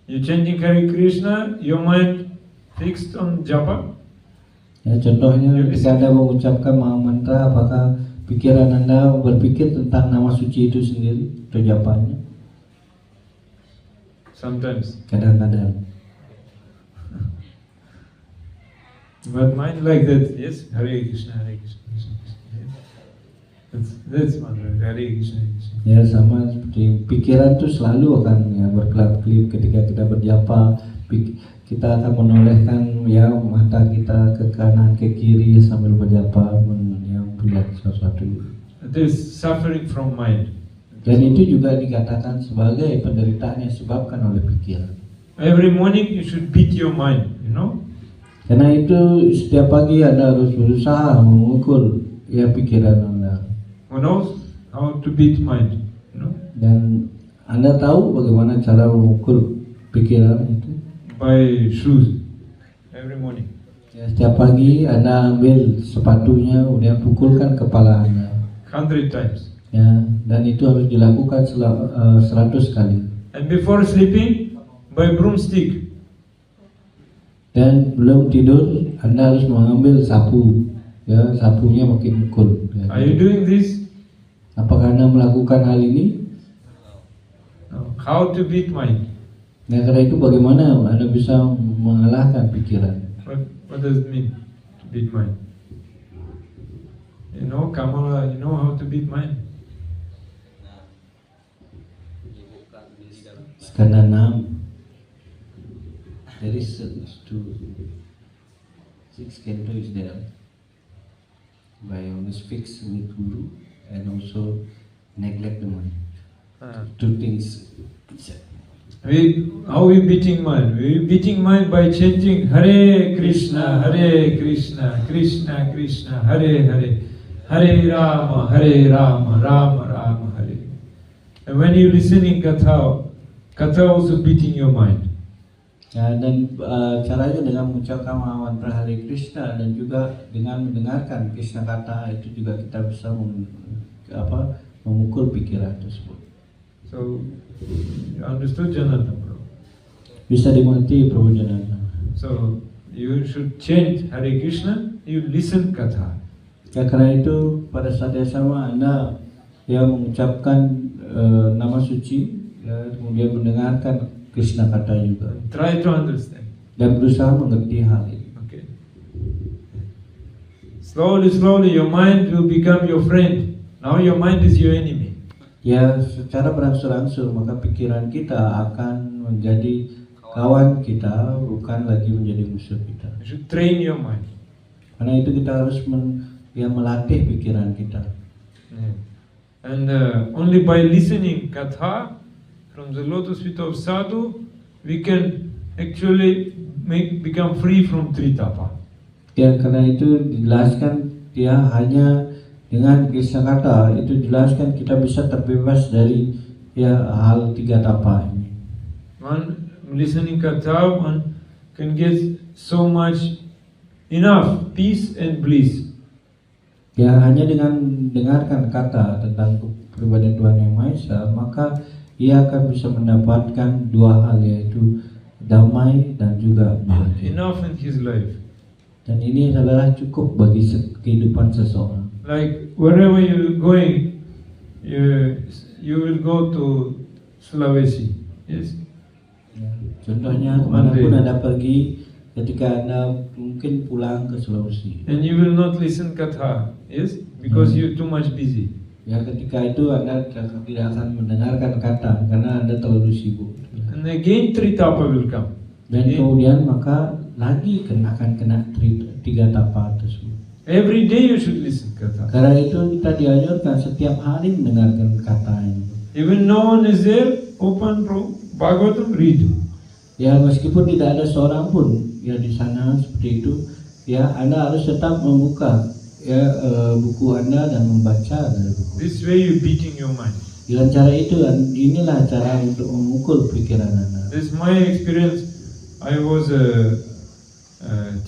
You're chanting Hare Krishna, your mind fixed on japa. Ya, contohnya ketika Anda mengucapkan mantra, apakah pikiran Anda berpikir tentang nama suci itu sendiri atau japanya? Sometimes. Kadang-kadang. But mind like that, yes, Hare Krishna, Hare Krishna, Krishna Krishna. Yes. That's mantra, Hare Krishna, Hare Krishna. Ya, sama seperti pikiran itu selalu akan ya, berkelap-kelip ketika kita berjapa. Kita akan menolehkan ya mata kita ke kanan ke kiri sambil berjapa melihat sesuatu. It is suffering from mind. Dan itu juga dikatakan sebagai penderitaan yang disebabkan oleh pikiran. Every morning you should beat your mind, you know. Karena itu setiap pagi Anda harus berusaha memukul ya pikiran Anda. Who knows how to beat mind, you know? Dan Anda tahu bagaimana cara memukul pikiran itu? By shoes every morning. Ya, setiap pagi Anda ambil sepatunya, kemudian pukulkan kepala Anda. 100 times. Ya, dan itu harus dilakukan 100 kali. And before sleeping, by broomstick. Dan belum tidur, Anda harus mengambil sapu. Ya, sapunya makin pukul. Ya. Are you doing this? Apakah Anda melakukan hal ini? No. How to beat mind? Nah, karena itu bagaimana Anda bisa mengalahkan pikiran? What does it mean to beat mind? You know, Kamala, you know how to beat mind? Skanda 6. There is 6 canto is there. By always fix with guru and also neglect the mind. Two things. How we beating mind? We beating mind by chanting Hare Krishna, Krishna Krishna, Hare Hare, Hare Rama, Rama Rama, Hare. And when you listening Katha also beating your mind. Ya, dan caranya dengan mengucapkan mantra Hare Krishna dan juga dengan mendengarkan Krishna kata itu juga kita bisa memukul pikiran tersebut. So, you understood Janata, bro? Bisa dimengerti Prabhu Janata. So, you should chant Hare Krishna, you listen Katha. Ya, karena itu pada saat yang sama Anda mengucapkan nama suci, ya, kemudian mendengarkan Krishna kata juga. Try to understand. Dan berusaha mengerti hal ini. Okay. Slowly, your mind will become your friend. Now your mind is your enemy. Ya, secara berangsur-angsur maka pikiran kita akan menjadi kawan kita, bukan lagi menjadi musuh kita. You should train your mind. Karena itu kita harus melatih pikiran kita. Yeah. And only by listening Katha from the lotus feet of Sadhu, we can actually become free from Tritapa. Ya, karena itu dijelaskan ya hanya dengan Krishna kata itu jelaskan kita bisa terbebas dari hal 3 tapa ini. One listening Katha, one can get so much enough peace and bliss. Ya, hanya dengan dengarkan kata tentang kepribadian Tuhan Yang Maha Esa, maka ia akan bisa mendapatkan 2 hal, yaitu damai dan juga bahagia. Enough in his life. Dan ini adalah cukup bagi kehidupan seseorang. Like wherever you're going, you will go to Sulawesi. Yes. Ya, contohnya kemanapun Anda pergi, ketika Anda mungkin pulang ke Sulawesi. And you will not listen Katha. Yes, because you're too much busy. Ya, ketika itu Anda tidak akan mendengarkan kata karena Anda terlalu sibuk. And again Tritapa will come. Dan kemudian maka lagi akan kena 3 tapa tersebut. Every day you should listen katha. Karena itu kita dianjurkan setiap hari mendengarkan kata ini. Even no one is there, open Bhagavatam, read. Ya meskipun tidak ada seorang pun ya di sana seperti itu, ya Anda harus tetap membuka ya buku Anda dan membaca dari buku. This way you beating your mind. Dengan cara itu, inilah cara untuk memukul pikiran Anda. This is my experience. I was a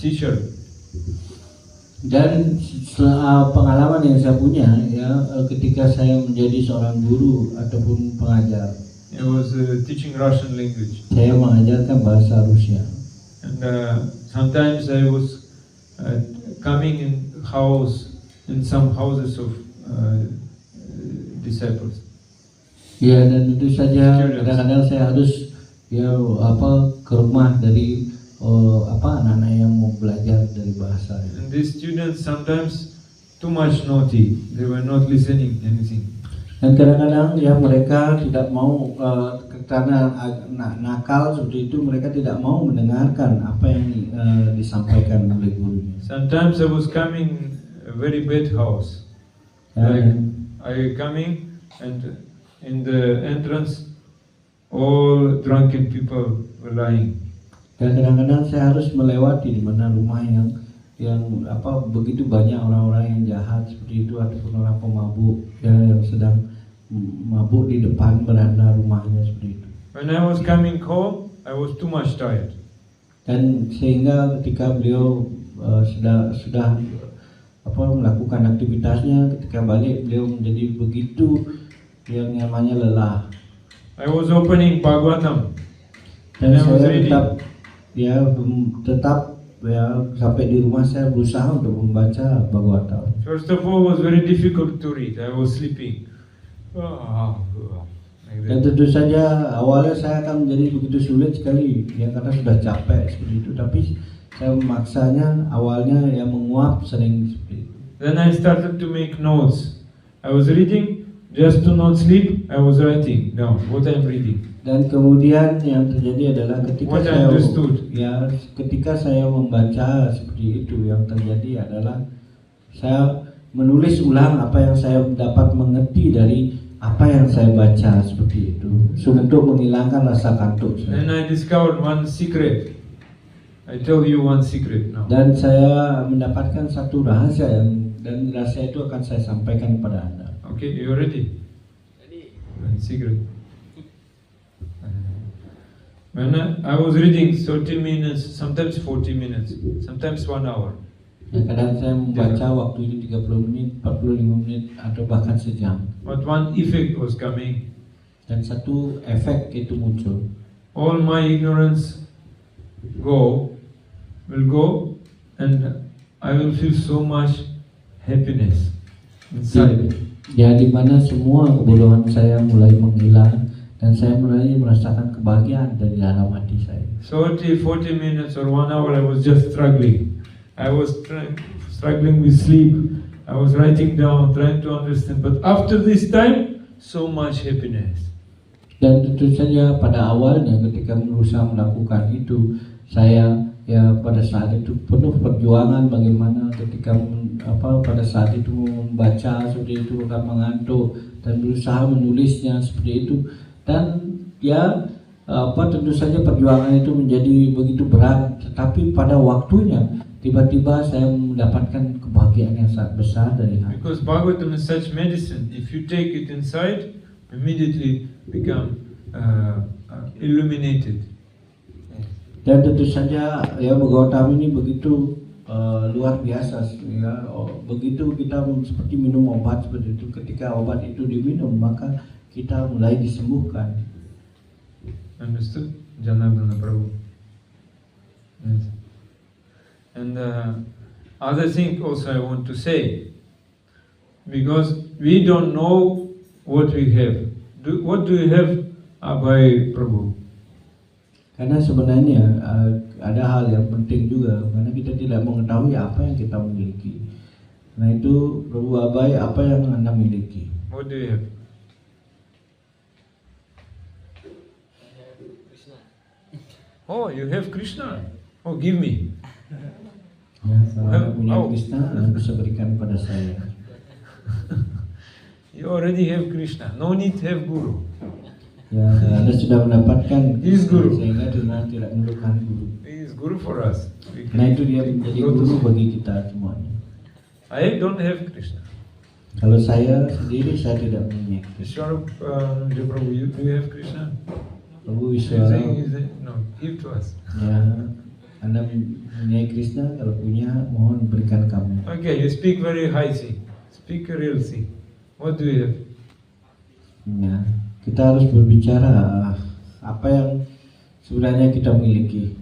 teacher. Dan pengalaman yang saya punya ya ketika saya menjadi seorang guru ataupun pengajar, I was teaching Russian language. saya mengajarkan bahasa Rusia. And sometimes I was coming in some houses of disciples. Ya dan tentu saja Students. kadang-kadang saya harus ya ke rumah dari anak-anak yang mau belajar dari bahasa. And these students sometimes too much naughty. They were not listening anything. Dan kadang-kadang ya mereka tidak mau karena nakal seperti itu, mereka tidak mau mendengarkan apa yang disampaikan oleh gurunya. Sometimes I was coming a very bad house. Like I coming and in the entrance all drunken people were lying. Dan kadang-kadang saya harus melewati di mana rumah yang begitu banyak orang-orang yang jahat seperti itu ataupun orang pemabuk ya yang sedang mabuk di depan beranda rumahnya seperti itu. When I was coming home, I was too much tired. Dan sehingga ketika beliau sudah melakukan aktivitasnya, ketika balik beliau menjadi begitu yang namanya lelah. I was opening Bhagavatam. Dan I was saya reading. tetap sampai di rumah saya berusaha untuk membaca Bhagavatam. First of all, it was very difficult to read. I was sleeping. Like Dan that. tentu saja awalnya saya akan menjadi begitu sulit sekali ya karena sudah capek seperti itu. Tapi saya memaksanya awalnya yang menguap sering seperti itu. Then I started to make notes. I was reading just to not sleep. I was writing down what I'm reading. Dan kemudian yang terjadi adalah What I understood. ketika saya membaca seperti itu, yang terjadi adalah saya menulis ulang apa yang saya dapat mengerti dari apa yang saya baca seperti itu, untuk menghilangkan rasa kantuk Then saya. I discovered one secret. I tell you one secret now. Dan saya mendapatkan satu rahasia dan rahasia itu akan saya sampaikan kepada Anda. Okay, you ready? Jadi Secret. When I was reading 30 minutes, sometimes 40 minutes, sometimes 1 hour. Ya, kadang saya membaca waktu ini 30 menit, 45 menit atau bahkan sejam. But one effect was coming. Dan satu efek itu muncul. All my ignorance will go, and I will feel so much happiness inside. Ya, di mana semua kebodohan saya mulai menghilang dan saya mulai merasakan kebahagiaan dari dalam hati saya. 40 minutes or 1 hour I was just struggling. I was struggling with sleep. I was writing down, trying to understand. But after this time, so much happiness. Dan tentu saja pada awalnya ketika berusaha melakukan itu, saya ya pada saat itu penuh perjuangan bagaimana ketika pada saat itu membaca seperti itu akan mengantuk dan berusaha menulisnya seperti itu. Dan ya tentu saja perjuangan itu menjadi begitu berat, tetapi pada waktunya tiba-tiba saya mendapatkan kebahagiaan yang sangat besar dari hati. Because Bhagavatam is such medicine. If you take it inside, immediately become illuminated. Dan tentu saja ya Bhagavatam ini begitu luar biasa ya. Begitu kita seperti minum obat seperti itu, ketika obat itu diminum maka kita mulai disembuhkan. Understood? Janardana Prabhu. Yes. And other thing also I want to say, because we don't know what we have. What do you have, Abhay Prabhu? Karena sebenarnya ada hal yang penting juga, karena kita tidak mengetahui apa yang kita miliki. Nah itu Prabhu Abhay, apa yang Anda miliki? What do you have? I have Krishna. Oh, you have Krishna. Oh, give me. Ya, kalau Anda punya Oh. Krishna, Anda bisa berikan pada saya. You already have Krishna. No need to have guru. Ya, Anda sudah mendapatkan He is guru. sehingga tidak memerlukan guru. He is guru for us. We Karena can itu dia menjadi go to guru school. bagi kita semuanya. I don't have Krishna. Kalau saya sendiri, saya tidak mempunyai Krishna. Swarup Prabhu, do you have Krishna? Prabhu He's Iswara, saying, no, give to us. ya, Anda mempunyai Krishna, kalau punya, mohon berikan kami. Okay, you speak very high C. Speak real C. What do you have? Ya, kita harus berbicara apa yang sebenarnya kita miliki.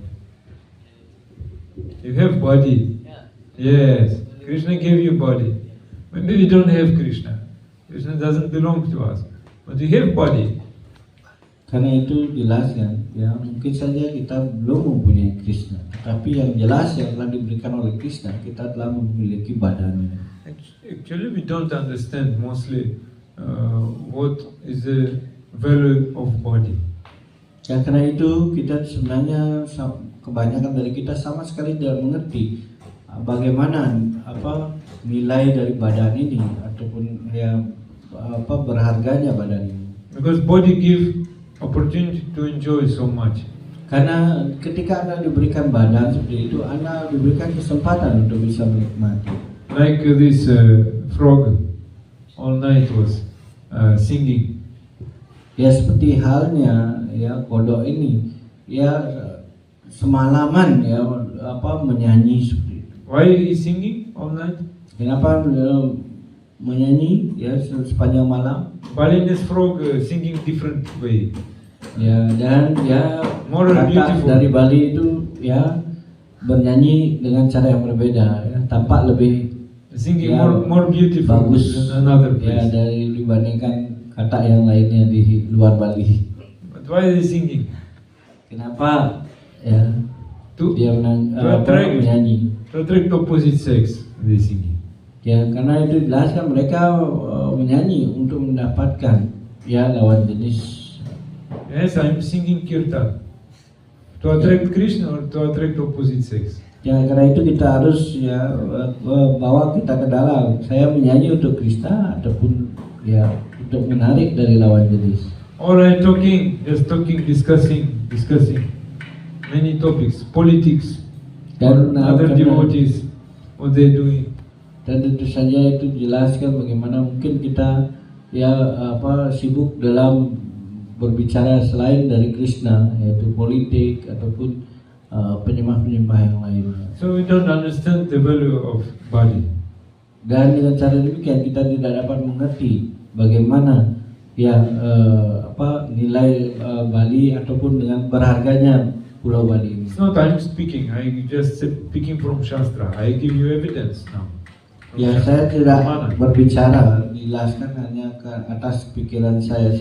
You have body. Ya, Yes, Krishna gave you body. Maybe we don't have Krishna. Krishna doesn't belong to us. But you have body. Karena itu jelaskan, ya mungkin saja kita belum mempunyai Krishna, tapi yang jelas yang telah diberikan oleh Krishna, kita telah memiliki badannya. Actually, we don't understand mostly what is the value of body. Ya karena itu kita sebenarnya kebanyakan dari kita sama sekali tidak mengerti bagaimana nilai dari badan ini ataupun ya berharganya badan ini. Because body give opportunity to enjoy so much. Karena ketika Anda diberikan badan seperti itu, Anda diberikan kesempatan untuk bisa menikmati. Like this frog all night was singing. Ya seperti halnya ya kodok ini ya semalaman ya menyanyi seperti itu. Why is singing all night? Kenapa menyanyi ya sepanjang malam? Balinese frog singing different way. Ya dan ya More kata beautiful. dari Bali itu ya bernyanyi dengan cara yang berbeda ya, tampak lebih Singing ya, more beautiful bagus than another ya place. dari dibandingkan kata yang lainnya di luar Bali. But why is he singing? Kenapa ya To, dia menyanyi? to attract opposite sex, they singing. Ya karena itu jelaskan mereka menyanyi untuk mendapatkan ya lawan jenis. Yes, I'm singing kirtan. To attract Krishna or to attract opposite sex? Ya karena itu kita harus ya bawa kita ke dalam. Saya menyanyi untuk Krishna ataupun ya untuk menarik dari lawan jenis. Or I'm talking, just talking, discussing many topics, politics, Dan other karena- devotees, what they doing. Dan tentu saja itu jelaskan bagaimana mungkin kita ya sibuk dalam berbicara selain dari Krishna, yaitu politik ataupun penyembah-penyembah yang lainnya. So we don't understand the value of body. Dan dengan cara demikian kita tidak dapat mengerti bagaimana ya nilai Bali ataupun dengan berharganya Pulau Bali ini. It's not I'm speaking, I just speaking from Shastra. I give you evidence now. From Ya Shastra. saya tidak Mana? berbicara, dijelaskan hanya ke atas pikiran saya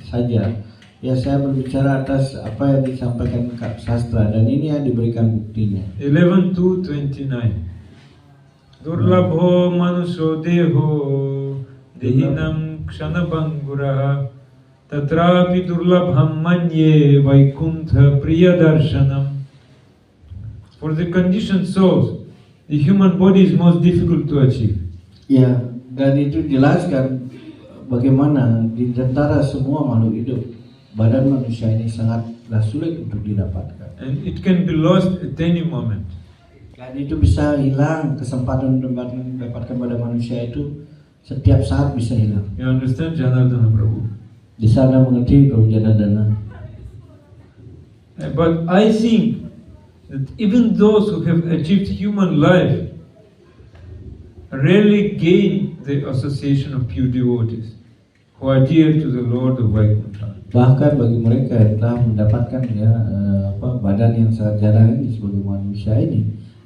saja. Ya saya berbicara atas apa yang disampaikan Kak Sastra dan ini yang diberikan buktinya. 11:229. Durlabho manusho deho dehinam kshanabanguraha tatrapi durlabham manye vaikuntha priyadarshanam. For the conditioned souls, the human body is most difficult to achieve. Ya dan itu jelaskan bagaimana di antara semua makhluk hidup badan manusia ini sangatlah sulit untuk didapatkan. And it can be lost at any moment. Dan itu bisa hilang, kesempatan untuk mendapatkan badan manusia itu setiap saat bisa hilang. You understand, Janardana Prabhu? Di sana mengerti Prabhu Janardana. But I think that even those who have achieved human life rarely gain the association of pure devotees who are dear to the Lord of Vaikuntha. Bahkan bagi mereka yang telah mendapatkan ya badan yang sangat jarang ini sebagai manusia ini,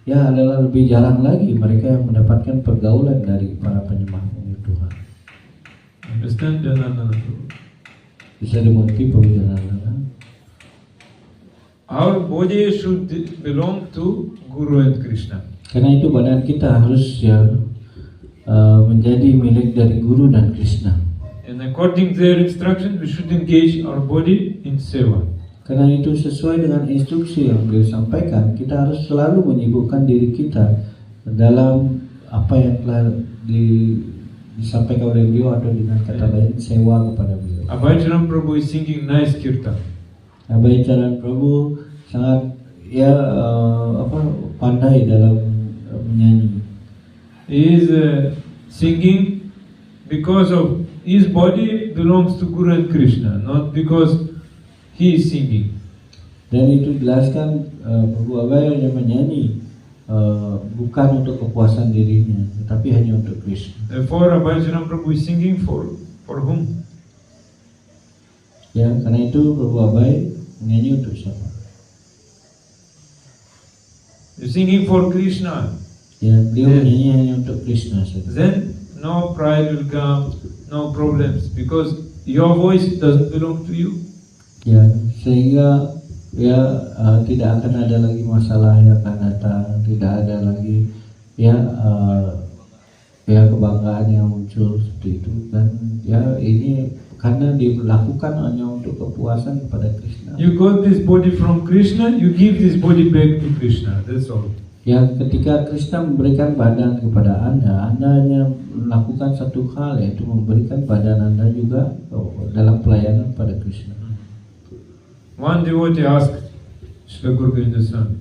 ya adalah lebih jarang lagi mereka yang mendapatkan pergaulan dari para penyembah Tuhan. Understand, Janardana Prabhu? Bisa dimengerti Prabhu Janardana. Our body should belong to Guru and Krishna. Karena itu badan kita harus ya menjadi milik dari Guru dan Krishna. And according to their instruction, we should engage our body in seva. Karena itu sesuai dengan instruksi yang beliau sampaikan, kita harus selalu menyibukkan diri kita dalam apa yang telah disampaikan oleh beliau, atau dengan kata lain sewa kepada beliau. Abhaycharan Prabhu is singing nice kirtan. Abhaycharan Prabhu sangat pandai dalam menyanyi. He is singing because of his body belongs to Guru and Krishna, not because he is singing. Dan itu jelaskan Prabhu Abhay hanya menyanyi bukan untuk kepuasan dirinya, tetapi hanya untuk Krishna. Therefore, Abhaycharan Prabhu is singing for whom? Ya, karena itu Prabhu Abhay menyanyi untuk siapa? You're singing for Krishna. Ya, beliau Yes. menyanyi hanya untuk Krishna saja. Then no pride will come, no problems, because your voice doesn't belong to you. Ya, sehingga tidak akan ada lagi masalah yang akan datang, tidak ada lagi kebanggaan yang muncul seperti itu. Dan ini karena dilakukan hanya untuk kepuasan kepada Krishna. You got this body from Krishna, you give this body back to Krishna. That's all. Ya, ketika Krishna memberikan badan kepada Anda hanya melakukan satu hal, yaitu memberikan badan Anda juga dalam pelayanan pada Krishna. One devotee asked Srila Guru Govinda Swami,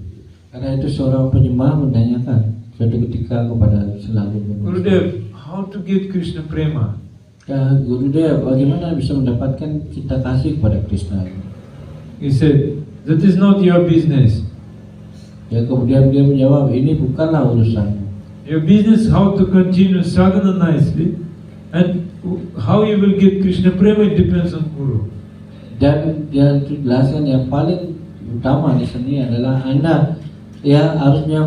Karena itu seorang penyembah menanyakan suatu ketika kepada Selalu Gurudev, how to get Krishna prema? Ya, Gurudev, bagaimana bisa mendapatkan cinta kasih kepada Krishna? He said, that is not your business. Ya, kemudian dia menjawab, ini bukanlah urusanmu. Your business how to continue sadhana nicely, and how you will get Krishna prema, it depends on Guru. Dan dia jelaskan yang paling utama di sini adalah Anda harusnya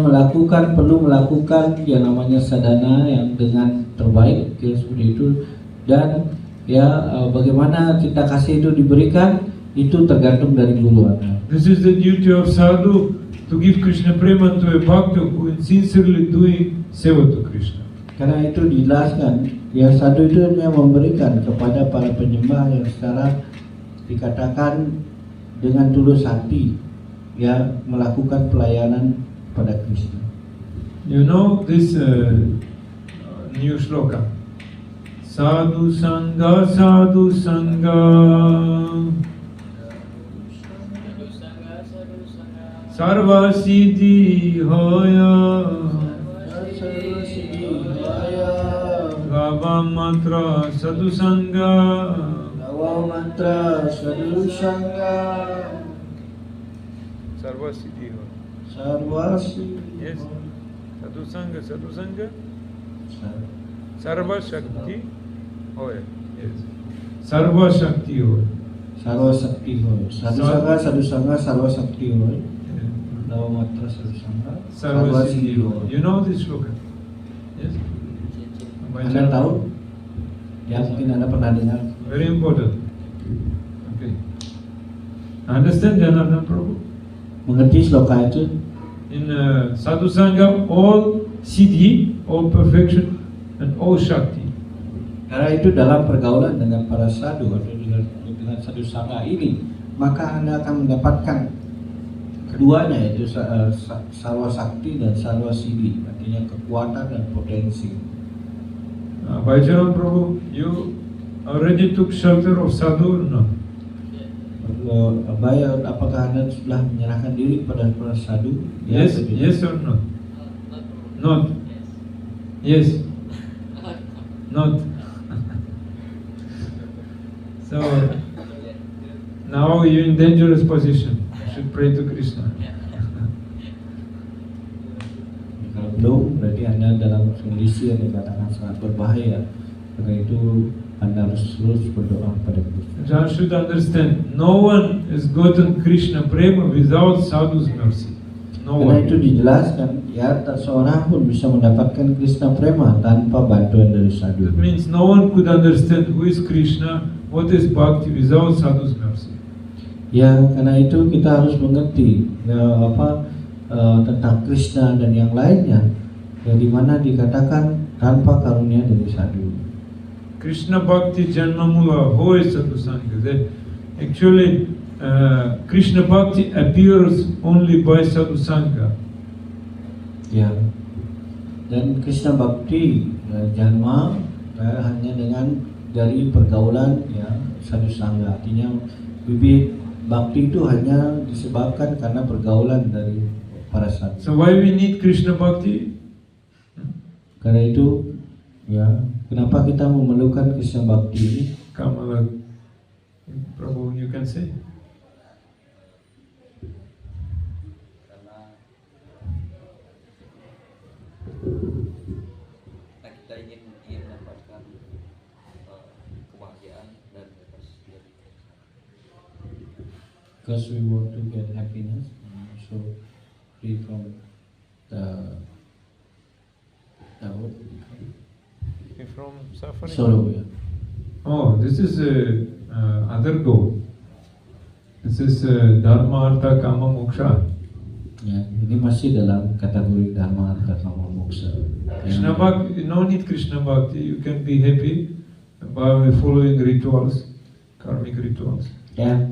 perlu melakukan yang namanya sadhana yang dengan terbaik, seperti itu. Dan bagaimana cinta kasih itu diberikan itu tergantung dari guru Anda. This is the duty of sadhu, to give Krishna prema to a bhakta who is sincerely doing seva to Krishna. Karena itu dijelaskan, sadhu itu hanya memberikan kepada para penyembah yang secara dikatakan dengan tulus hati, melakukan pelayanan pada Krishna. You know this new shloka, sadhu sangha Sadhu sangha, sarva siddhi hoya, gava mantra sadhu sangha, Mantra sadhu sangha, sarva siddhi hoya. sarvasi. Yes, sadhu sangha, sarva shakti hoya. Yes, sarva shakti hoya. Sarva sakti hoy. Sadhu sangha, sarva sakti hoy. Nawa matra sadhu sangha, Sarva siddhi hoya. You know this shloka? Yes. Anda tahu? Ya, mungkin Anda pernah dengar. Very important. Okay. Understand Janardhan Prabhu? Mengerti sloka itu? In Sadhu Sangha, all siddhi, all perfection, and all shakti. Karena itu dalam pergaulan dengan para sadhu atau dengan sadhu sangha ini, maka Anda akan mendapatkan keduanya, yaitu sarwa sakti dan sarwa siddhi, artinya kekuatan dan potensi. Abhaycharan Prabhu, you already took shelter of sadhu or not? Apakah Anda sudah menyerahkan diri kepada para sadhu? Yes, yes or not? Not. Yes. Not. So now you're in dangerous position. You should pray to Krishna. Kalau belum, berarti Anda dalam kondisi yang dikatakan sangat berbahaya. Karena itu Anda harus terus berdoa pada Krishna. One should understand, no one has gotten Krishna prema without sadhu's mercy. No Karena itu one. dijelaskan, tak seorang pun bisa mendapatkan Krishna prema tanpa bantuan dari sadhu. That means no one could understand who is Krishna, what is bhakti without sadhu's mercy. Ya, karena itu kita harus mengerti tentang Krishna dan yang lainnya, yang dimana dikatakan tanpa karunia dari sadhu. Krishna bhakti janmamula, who is sadhu sangha? Actually, Krishna Bhakti appears only by sadhu sangha. Ya. Dan Krishna Bhakti jama hanya dengan dari pergaulan ya sadhu sangha. Artinya bibit Bhakti itu hanya disebabkan karena pergaulan dari para sadhu. So why we need Krishna Bhakti? Karena itu ya kenapa kita memerlukan Krishna Bhakti ini? Kamala, Prabhu, you can say. Karena kita ingin mendapatkan kebahagiaan dan bebas dari Because we want to get happiness, so free from the From suffering. sorrow. Ya. Oh, this is other goal. This is Dharma, Artha, Kama, Moksha. Ya, ini masih dalam kategori dharma artha kama moksha. Krishna Bhakti, no need Krishna Bhakti. You can be happy by following rituals, karmic rituals. Ya,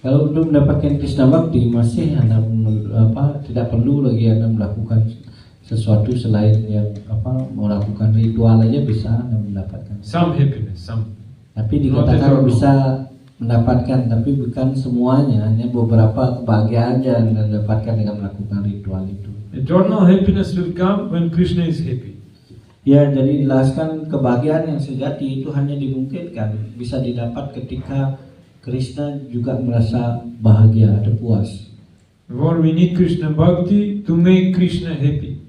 kalau untuk mendapatkan Krishna Bhakti masih Anda tidak perlu lagi Anda melakukan sesuatu selain yang melakukan ritual aja bisa Anda mendapatkan. Some happiness, some. Tapi Not dikatakan at all. bisa mendapatkan, tapi bukan semuanya, hanya beberapa kebahagiaan yang Anda dapatkan dengan melakukan ritual itu. Eternal happiness will come when Krishna is happy. Ya, jadi jelaskan kebahagiaan yang sejati itu hanya dimungkinkan bisa didapat ketika Krishna juga merasa bahagia atau puas. Therefore, we need Krishna Bhakti to make Krishna happy.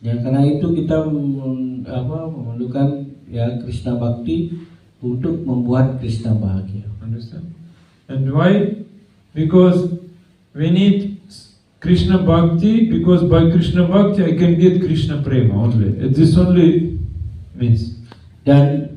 Ya, karena itu kita memerlukan ya Krishna Bhakti untuk membuat Krishna bahagia. Understand? And why? Because we need Krishna Bhakti, because by Krishna Bhakti I can get Krishna Prema only. This only means. Dan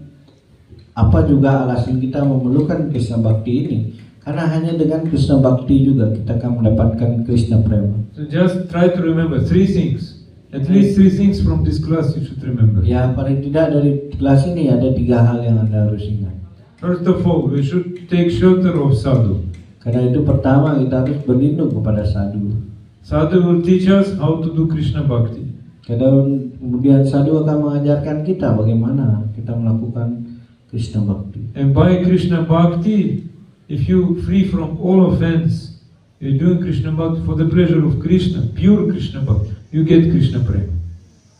apa juga alasan kita memerlukan Krishna Bhakti ini? Karena hanya dengan Krishna Bhakti juga kita akan mendapatkan Krishna Prema. So just try to remember three things. At least three things from this class you should remember. Ya, paling tidak dari kelas ini ada 3 hal yang Anda harus ingat. First of all, we should take shelter of sadhu. Karena itu pertama kita harus berlindung kepada sadhu. Sadhu will teach us how to do Krishna Bhakti. Kemudian sadhu akan mengajarkan kita bagaimana kita melakukan Krishna Bhakti. And by Krishna Bhakti, if you free from all offense, you're doing Krishna Bhakti for the pleasure of Krishna, pure Krishna Bhakti, you get Krishna Prema.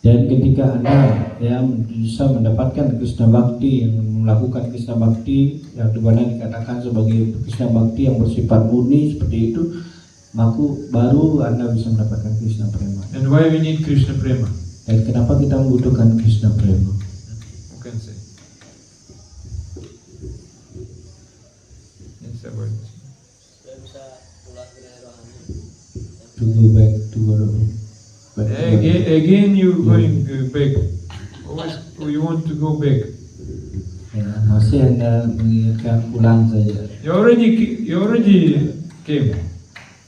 Dan ketika Anda ya bisa mendapatkan Krishna Bhakti, yang melakukan Krishna Bhakti yang dimana dikatakan sebagai Krishna Bhakti yang bersifat murni seperti itu, maka baru Anda bisa mendapatkan Krishna Prema. And why we need Krishna Prema? Dan kenapa kita membutuhkan Krishna Prema? You can say. Yes, about it. Supaya bisa pulang ke daerah rohani. To go back to God. Again you going back. Always you want to go back. Ya, masih Anda mengingatkan pulang saja. You already came.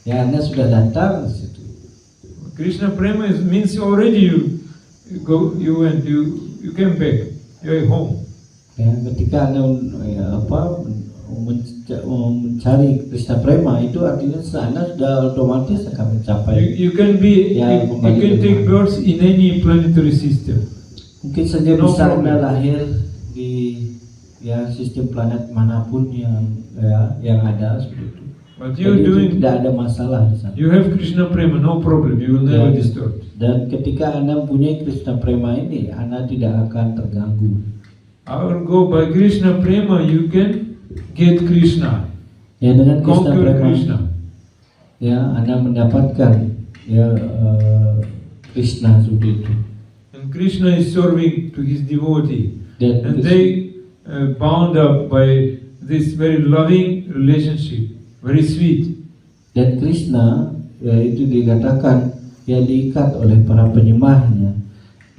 Ya, Anda sudah datang ke situ. Krishna Prema means already you went, you came back. You're home. Ya, ketika Anda mencari Krishna Prema itu artinya Anda sudah otomatis akan mencapai. You can be Ya, you can take birth in any planetary system. Mungkin saja No bisa problem. Anda lahir di ya sistem planet manapun yang ada seperti itu. But you're Jadi itu doing, tidak ada masalah di sana. you have Krishna Prema, no problem. You will never Ya. disturb. Dan ketika Anda mempunyai Krishna Prema ini, Anda tidak akan terganggu. Our go by Krishna Prema, you can get Krishna, Ya, dengan Krishna conquer Prema, Krishna. ya Anda mendapatkan ya Krishna seperti itu. And Krishna is serving to his devotee, Dan and they bound up by this very loving relationship, very sweet. Dan Krishna ya itu dikatakan ya diikat oleh para penyembahnya,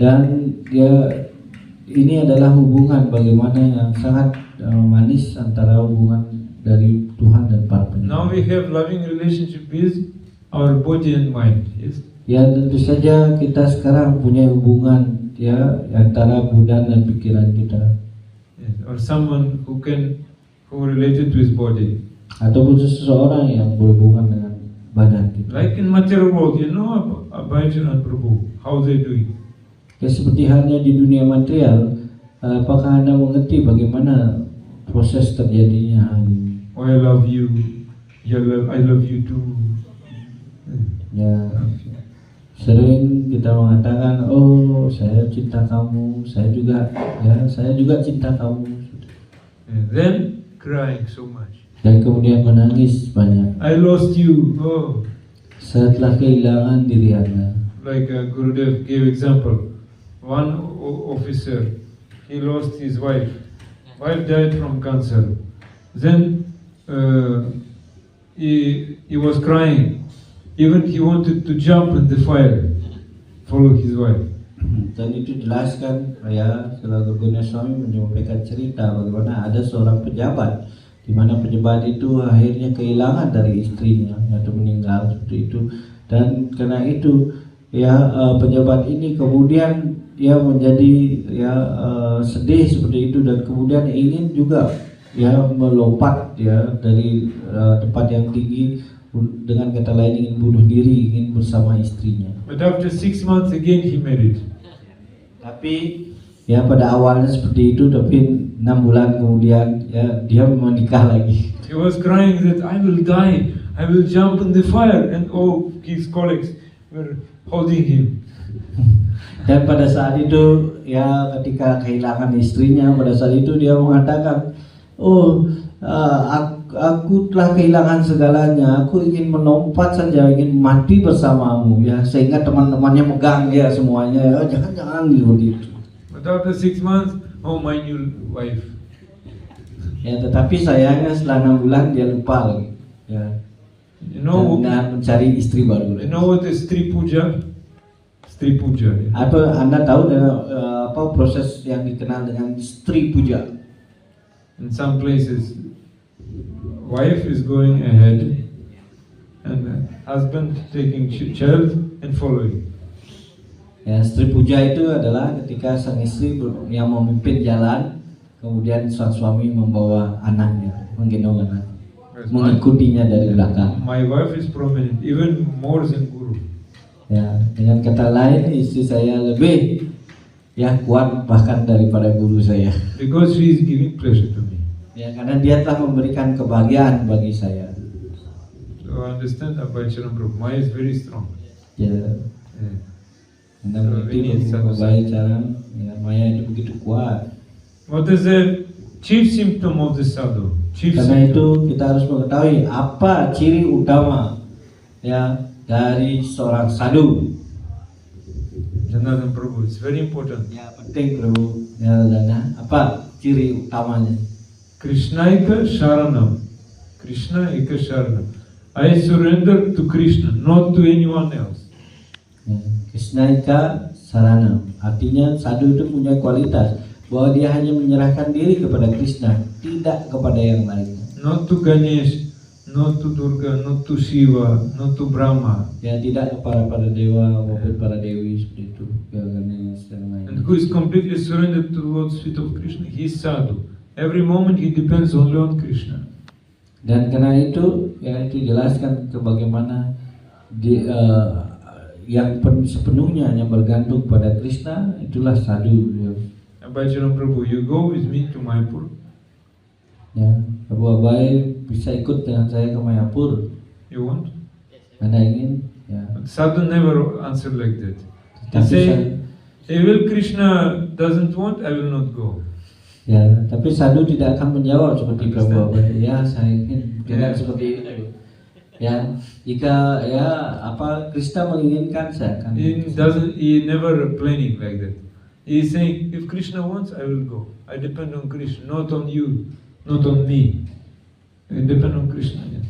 dan ya ini adalah hubungan bagaimana yang sangat manis antara hubungan dari Tuhan dan para penyembah. Now we have loving relationship with our body and mind. Yes. Ya, tentu saja kita sekarang punya hubungan ya antara badan dan pikiran kita. Yes. Or someone who related to his body. ataupun seseorang yang berhubungan dengan badan kita. Like in material world, you know Abhijit and Prabhu, how they doing. Ya, seperti halnya di dunia material, apakah Anda mengerti bagaimana proses terjadinya hal ini? Oh, I love you. I love you too. Ya, sering kita mengatakan, oh saya cinta kamu, saya juga cinta kamu. And then crying so much. Dan kemudian menangis banyak. I lost you. Oh, Saya telah kehilangan diri Anda. like Gurudev gave example. One officer, he lost his wife. Wife died from cancer. Then he was crying. Even he wanted to jump in the fire, follow his wife. Dan itu jelaskan ya, setelah Gurguna Swami menyampaikan cerita bagaimana ada seorang pejabat, di mana pejabat itu akhirnya kehilangan dari istrinya atau meninggal seperti itu. Dan karena itu ya pejabat ini kemudian ya menjadi ya sedih seperti itu, dan kemudian ingin juga ya melompat ya dari tempat yang tinggi, dengan kata lain ingin bunuh diri, ingin bersama istrinya. But after 6 months again he married. Tapi ya pada awalnya seperti itu, tapi 6 bulan kemudian ya dia menikah lagi. He was crying that I will die, I will jump in the fire, and all his colleagues were holding him. Dan pada saat itu ya ketika kehilangan istrinya, pada saat itu dia mengatakan, oh aku telah kehilangan segalanya, aku ingin melompat saja, ingin mati bersamamu ya, sehingga teman-temannya megang dia semuanya, ya jangan seperti itu. But after 6 months, oh, my new wife. Ya tetapi sayangnya setelah 6 bulan dia lupa lagi ya, You know, dan mencari istri baru. you know what is Stri Puja? Stri Puja. Yeah. Apa Anda tahu dengan apa proses yang dikenal dengan Stri Puja? In some places, wife is going ahead, and husband taking child and following. Ya, Stri Puja itu adalah ketika sang istri yang memimpin jalan, kemudian sang suami membawa anaknya, menggendong anak, mengikutinya dari belakang. My wife is prominent, even more than Guru. Ya, dengan kata lain istri saya lebih ya kuat bahkan daripada guru saya. Because she is giving pleasure to me. Ya, karena dia telah memberikan kebahagiaan bagi saya. So I understand Abhijit Prabhu. Maya is very strong. Ya, Yeah. Anda mengerti baik cara ya, Maya itu begitu kuat. What is the chief symptom of the sadhu? Chief Karena itu symptom. kita harus mengetahui apa ciri utama ya dari seorang sadhu. Janardhan Prabhu, it's very important. Ya penting bro. Ya Dana, apa ciri utamanya? Krishnaika Sharanam. Krishna Eka Sharanam. I surrender to Krishna, not to anyone else. Ya, Krishnaika Sarana. Artinya sadhu itu punya kualitas bahwa dia hanya menyerahkan diri kepada Krishna, tidak kepada yang lainnya. Not to Ganesh, not to Durga, not to Shiva, not to Brahma. Ya tidak kepada para dewa maupun para dewi seperti itu. Ya Ganesh dan lain. And who is completely surrendered to Lord's feet of Krishna? He is sadhu. Every moment he depends only on Krishna. Dan karena itu ya itu jelaskan ke bagaimana yang sepenuhnya hanya bergantung pada Krishna, itulah sadhu. Ya. Abhijit Prabhu, you go with me to Mayapur. Ya, Abu Abai bisa ikut dengan saya ke Mayapur. You want? Anda ingin? Ya. But sadhu never answer like that. He Tapi say, sa- if Krishna doesn't want, I will not go. ya, tapi sadhu tidak akan menjawab seperti Prabhu Abai. Ya, saya ingin tidak Ya. seperti itu. Ya, jika ya apa Krishna menginginkan saya akan. He never planning like that. He is saying, if Krishna wants, I will go. I depend on Krishna, not on you, not on me. I depend on Krishna. Yeah.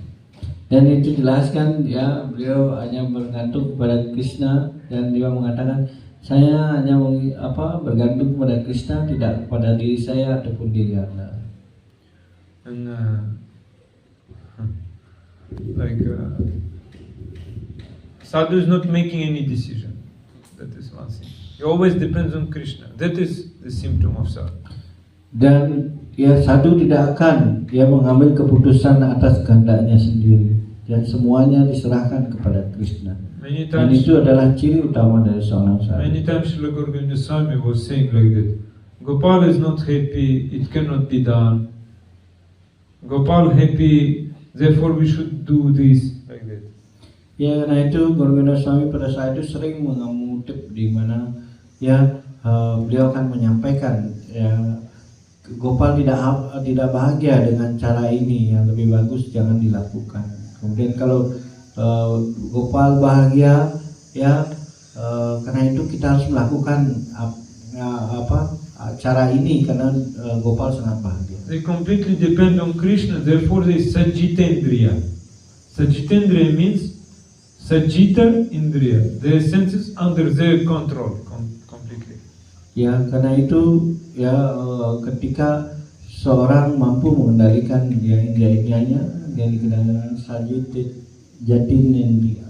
Dan itu jelaskan ya, beliau hanya bergantung kepada Krishna, dan dia mengatakan saya hanya bergantung kepada Krishna, tidak kepada diri saya ataupun diri Anda. And sadhu is not making any decision. That is one thing. He always depends on Krishna. That is the symptom of sadhu. Dan ya sadhu tidak akan dia mengambil keputusan atas kehendaknya sendiri, dan semuanya diserahkan kepada Krishna. Many Dan times, itu adalah ciri utama dari seorang sadhu. many times Srila Guru Govinda Swami was saying like that. Gopal is not happy, it cannot be done. Gopal happy, therefore we should do this, like that. Ya, karena itu Guru Govinda Swami pada saat itu sering mengutip di mana ya beliau akan menyampaikan ya Gopal tidak bahagia dengan cara ini, yang lebih bagus jangan dilakukan. Kemudian kalau Gopal bahagia ya karena itu kita harus melakukan cara ini karena Gopal sangat bahagia. They completely depend on Krishna, therefore they Sajjitendriya. Sajjitendriya means Sajjita Indriya, their senses under their control completely. Ya, karena itu ya ketika seorang mampu mengendalikan ya indria-indrianya, dia dikendalikan Sajjitendriya.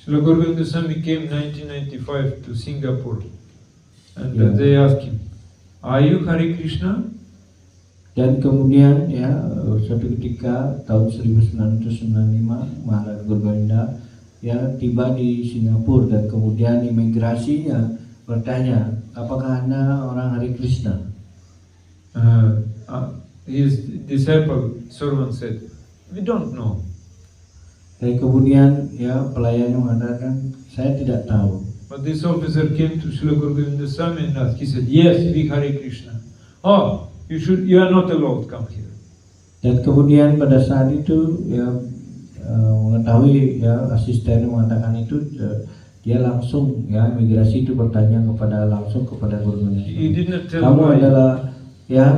Srila Guru Govinda Swami came 1995 to Singapore, and Yeah. they asked him, "Are you Hare Krishna?" Dan kemudian ya suatu ketika tahun 1995 Maharaj Guru Govinda ya tiba di Singapura, dan kemudian imigrasinya bertanya, apakah Anda orang Hare Krishna? His disciple servant said, "We don't know." Dan kemudian ya pelayannya mengatakan, saya tidak tahu. But this officer came to Srila Guru Govinda Swami and asked. He said, "Yes, we Hare Krishna." "Oh, you are not allowed, come here." Dan kemudian pada saat itu ya mengetahui ya asistennya mengatakan itu, dia langsung ya imigrasi itu bertanya langsung kepada Guru Govinda. He did not tell Kamu why. adalah ya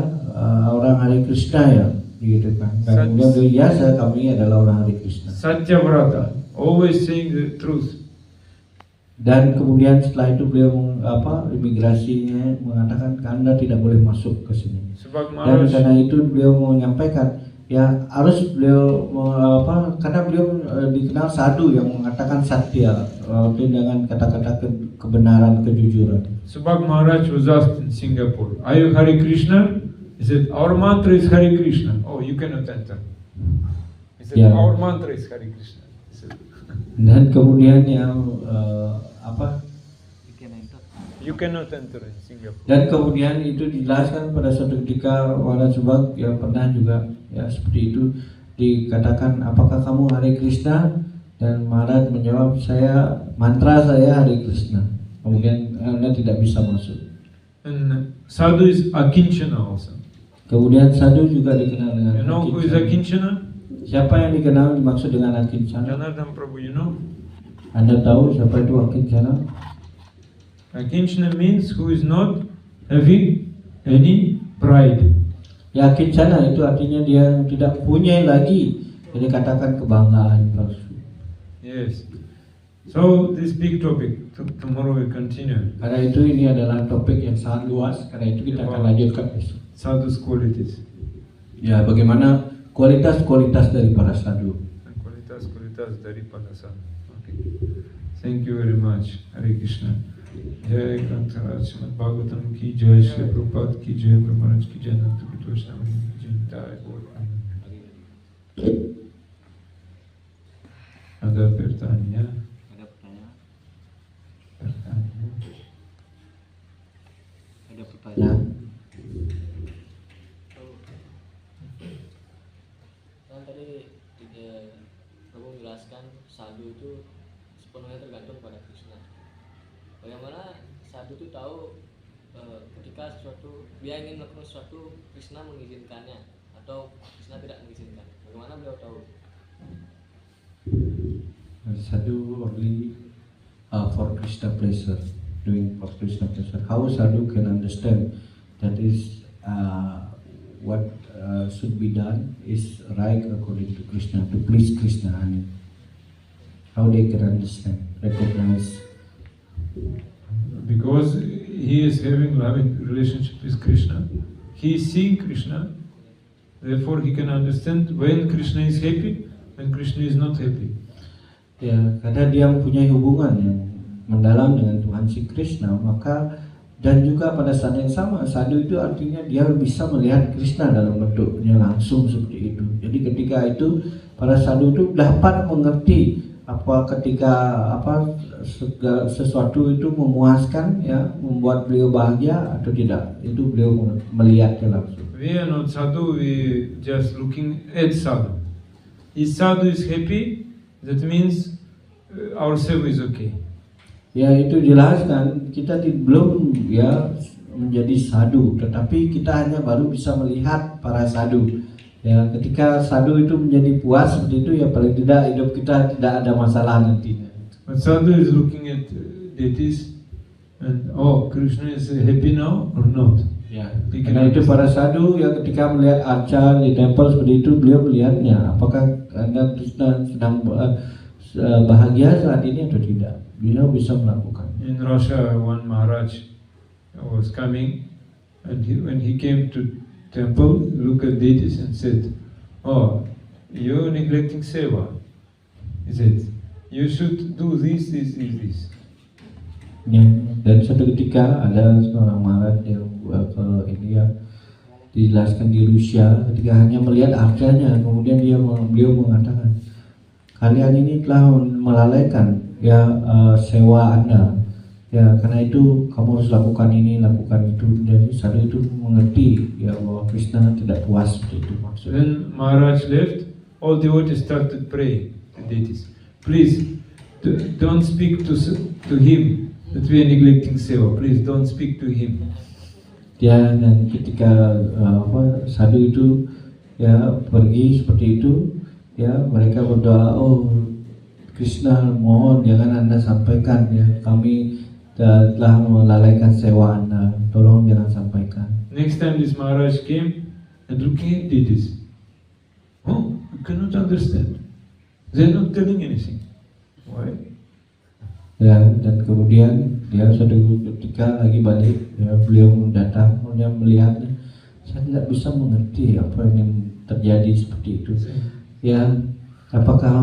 orang Hare Krishna ya, gitu kan? Dan kemudian dia, ya kami adalah orang Hare Krishna. Satyavrata, always saying the truth. Dan kemudian setelah itu beliau imigrasinya mengatakan Anda tidak boleh masuk ke sini. Sebab Dan Maharaj, karena itu beliau menyampaikan ya harus beliau karena beliau dikenal sadhu yang mengatakan satya, dengan kata-kata kebenaran, kejujuran. Sebab Maharaj was asked in Singapore, "Are you Hare Krishna?" He said, "Our mantra is Hare Krishna." "Oh, you cannot enter." He said, Yeah. "Our mantra is Hare Krishna." He said, Dan kemudian yang "You cannot enter in Singapore." dan kemudian itu dijelaskan pada suatu ketika Maharaj Subhak yang pernah juga ya seperti itu dikatakan, apakah kamu Hare Krishna? Dan Maharaj menjawab, mantra saya Hare Krishna. Kemudian Anda tidak bisa masuk. And sadhu is akinchana also. Kemudian sadhu juga dikenal dengan You know who is Akincana. akinchana? Siapa yang dikenal dimaksud dengan Akincana? Janardhan Prabhu, you know? Anda tahu siapa itu Akincana? Akinchana means who is not having any pride. Ya, Akincana itu artinya dia yang tidak punya lagi, jadi katakan kebanggaan palsu. Yes. So this big topic, tomorrow we continue. Karena itu ini adalah topik yang sangat luas, karena itu kita akan lanjutkan besok. Sadhu's qualities. Ya, bagaimana kualitas-kualitas dari para sadhu. And qualitas daripada sadhu. Okay. Thank you very much. Hare Krishna. Jai Grantaraj Srimad Bhagavatam ki jai, Shri Prabhupada ki jai, Brahmaraj ki jai, Nanda Kutu Vaishnava ki jai, Jai Gaur. Ada pertanyaan? Ada pertanyaan? Pertanyaan. Ada Ya, pertanyaan? Kan tadi Prabu menjelaskan sadhu itu sepenuhnya tergantung pada Krishna. Bagaimana sadhu itu tahu ketika dia ingin melakukan sesuatu, Krishna mengizinkannya atau Krishna tidak mengizinkan? Bagaimana beliau tahu? sadhu only for Krishna pleasure, doing for Krishna pleasure. How sadhu can understand that is what should be done is right according to Krishna, to please Krishna, and how they can understand, recognize. Because he is having loving relationship with Krishna, he is seeing Krishna, therefore he can understand when Krishna is happy, when Krishna is not happy. Ya, karena dia mempunyai hubungan yang mendalam dengan Tuhan si Krishna, maka Dan juga pada saat yang sama, sadhu itu artinya dia bisa melihat Krishna dalam bentuknya langsung seperti itu. Jadi ketika itu para sadhu itu dapat mengerti apa ketika sesuatu itu memuaskan, ya, membuat beliau bahagia atau tidak. Itu beliau melihatnya langsung. We are not sadhu, we just looking at sadhu. If sadhu is happy, that means our service is okay. Ya, itu jelaskan kita belum ya menjadi sadhu, tetapi kita hanya baru bisa melihat para sadhu. Ya, ketika sadhu itu menjadi puas seperti itu, ya paling tidak hidup kita tidak ada masalah nantinya. But sadhu is looking at deities and Krishna is happy now or not. Ya, karena itu para sadhu ya ketika melihat arca di temple seperti itu, beliau melihatnya apakah Anda Krishna sedang bahagia saat ini atau tidak. Beliau bisa melakukan. In Russia, one Maharaj was coming, and when he came to temple, looked at deities and said, "Oh, you're neglecting seva." He said, "You should do this, this, this, this." Ya, dan suatu ketika ada seorang Maharaj yang ke India, dijelaskan di Rusia, ketika hanya melihat arcanya, kemudian beliau mengatakan, kalian ini telah melalaikan ya sewa Anda. Ya, karena itu kamu harus lakukan ini, lakukan itu. Jadi sadhu itu mengerti ya bahwa Krishna tidak puas seperti itu maksudnya. When Maharaj left, all devotees started praying to deities. Please, don't speak to him that we are neglecting seva. Please don't speak to him. Ya, dan ketika sadhu itu ya pergi seperti itu, ya mereka berdoa, oh Krishna, mohon jangan Anda sampaikan, ya kami telah melalaikan sewa Anda, tolong jangan sampaikan. Next time this Maharaj came and looking at deities, I cannot understand. They are not telling anything. Why? Ya, dan kemudian dia suatu ketika lagi balik, ya beliau datang, kemudian melihatnya, saya tidak bisa mengerti apa yang terjadi seperti itu. Ya, apakah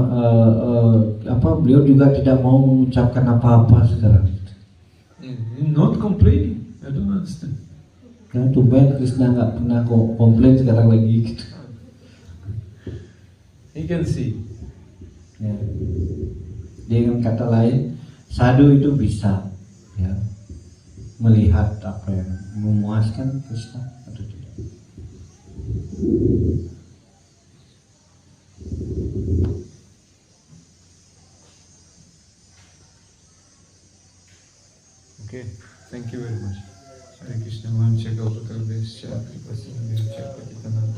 beliau juga tidak mau mengucapkan apa-apa sekarang? Not complaining. I don't understand. Nah, tumben Krishna nggak pernah komplain sekarang lagi gitu. He can see. Ya. Dengan kata lain, sadhu itu bisa ya melihat apa yang memuaskan Krishna atau tidak. Okay, thank you very much. Hare Krishna, Vancha Kalpatarvescha, Kripasinabhyascha, Patitanam.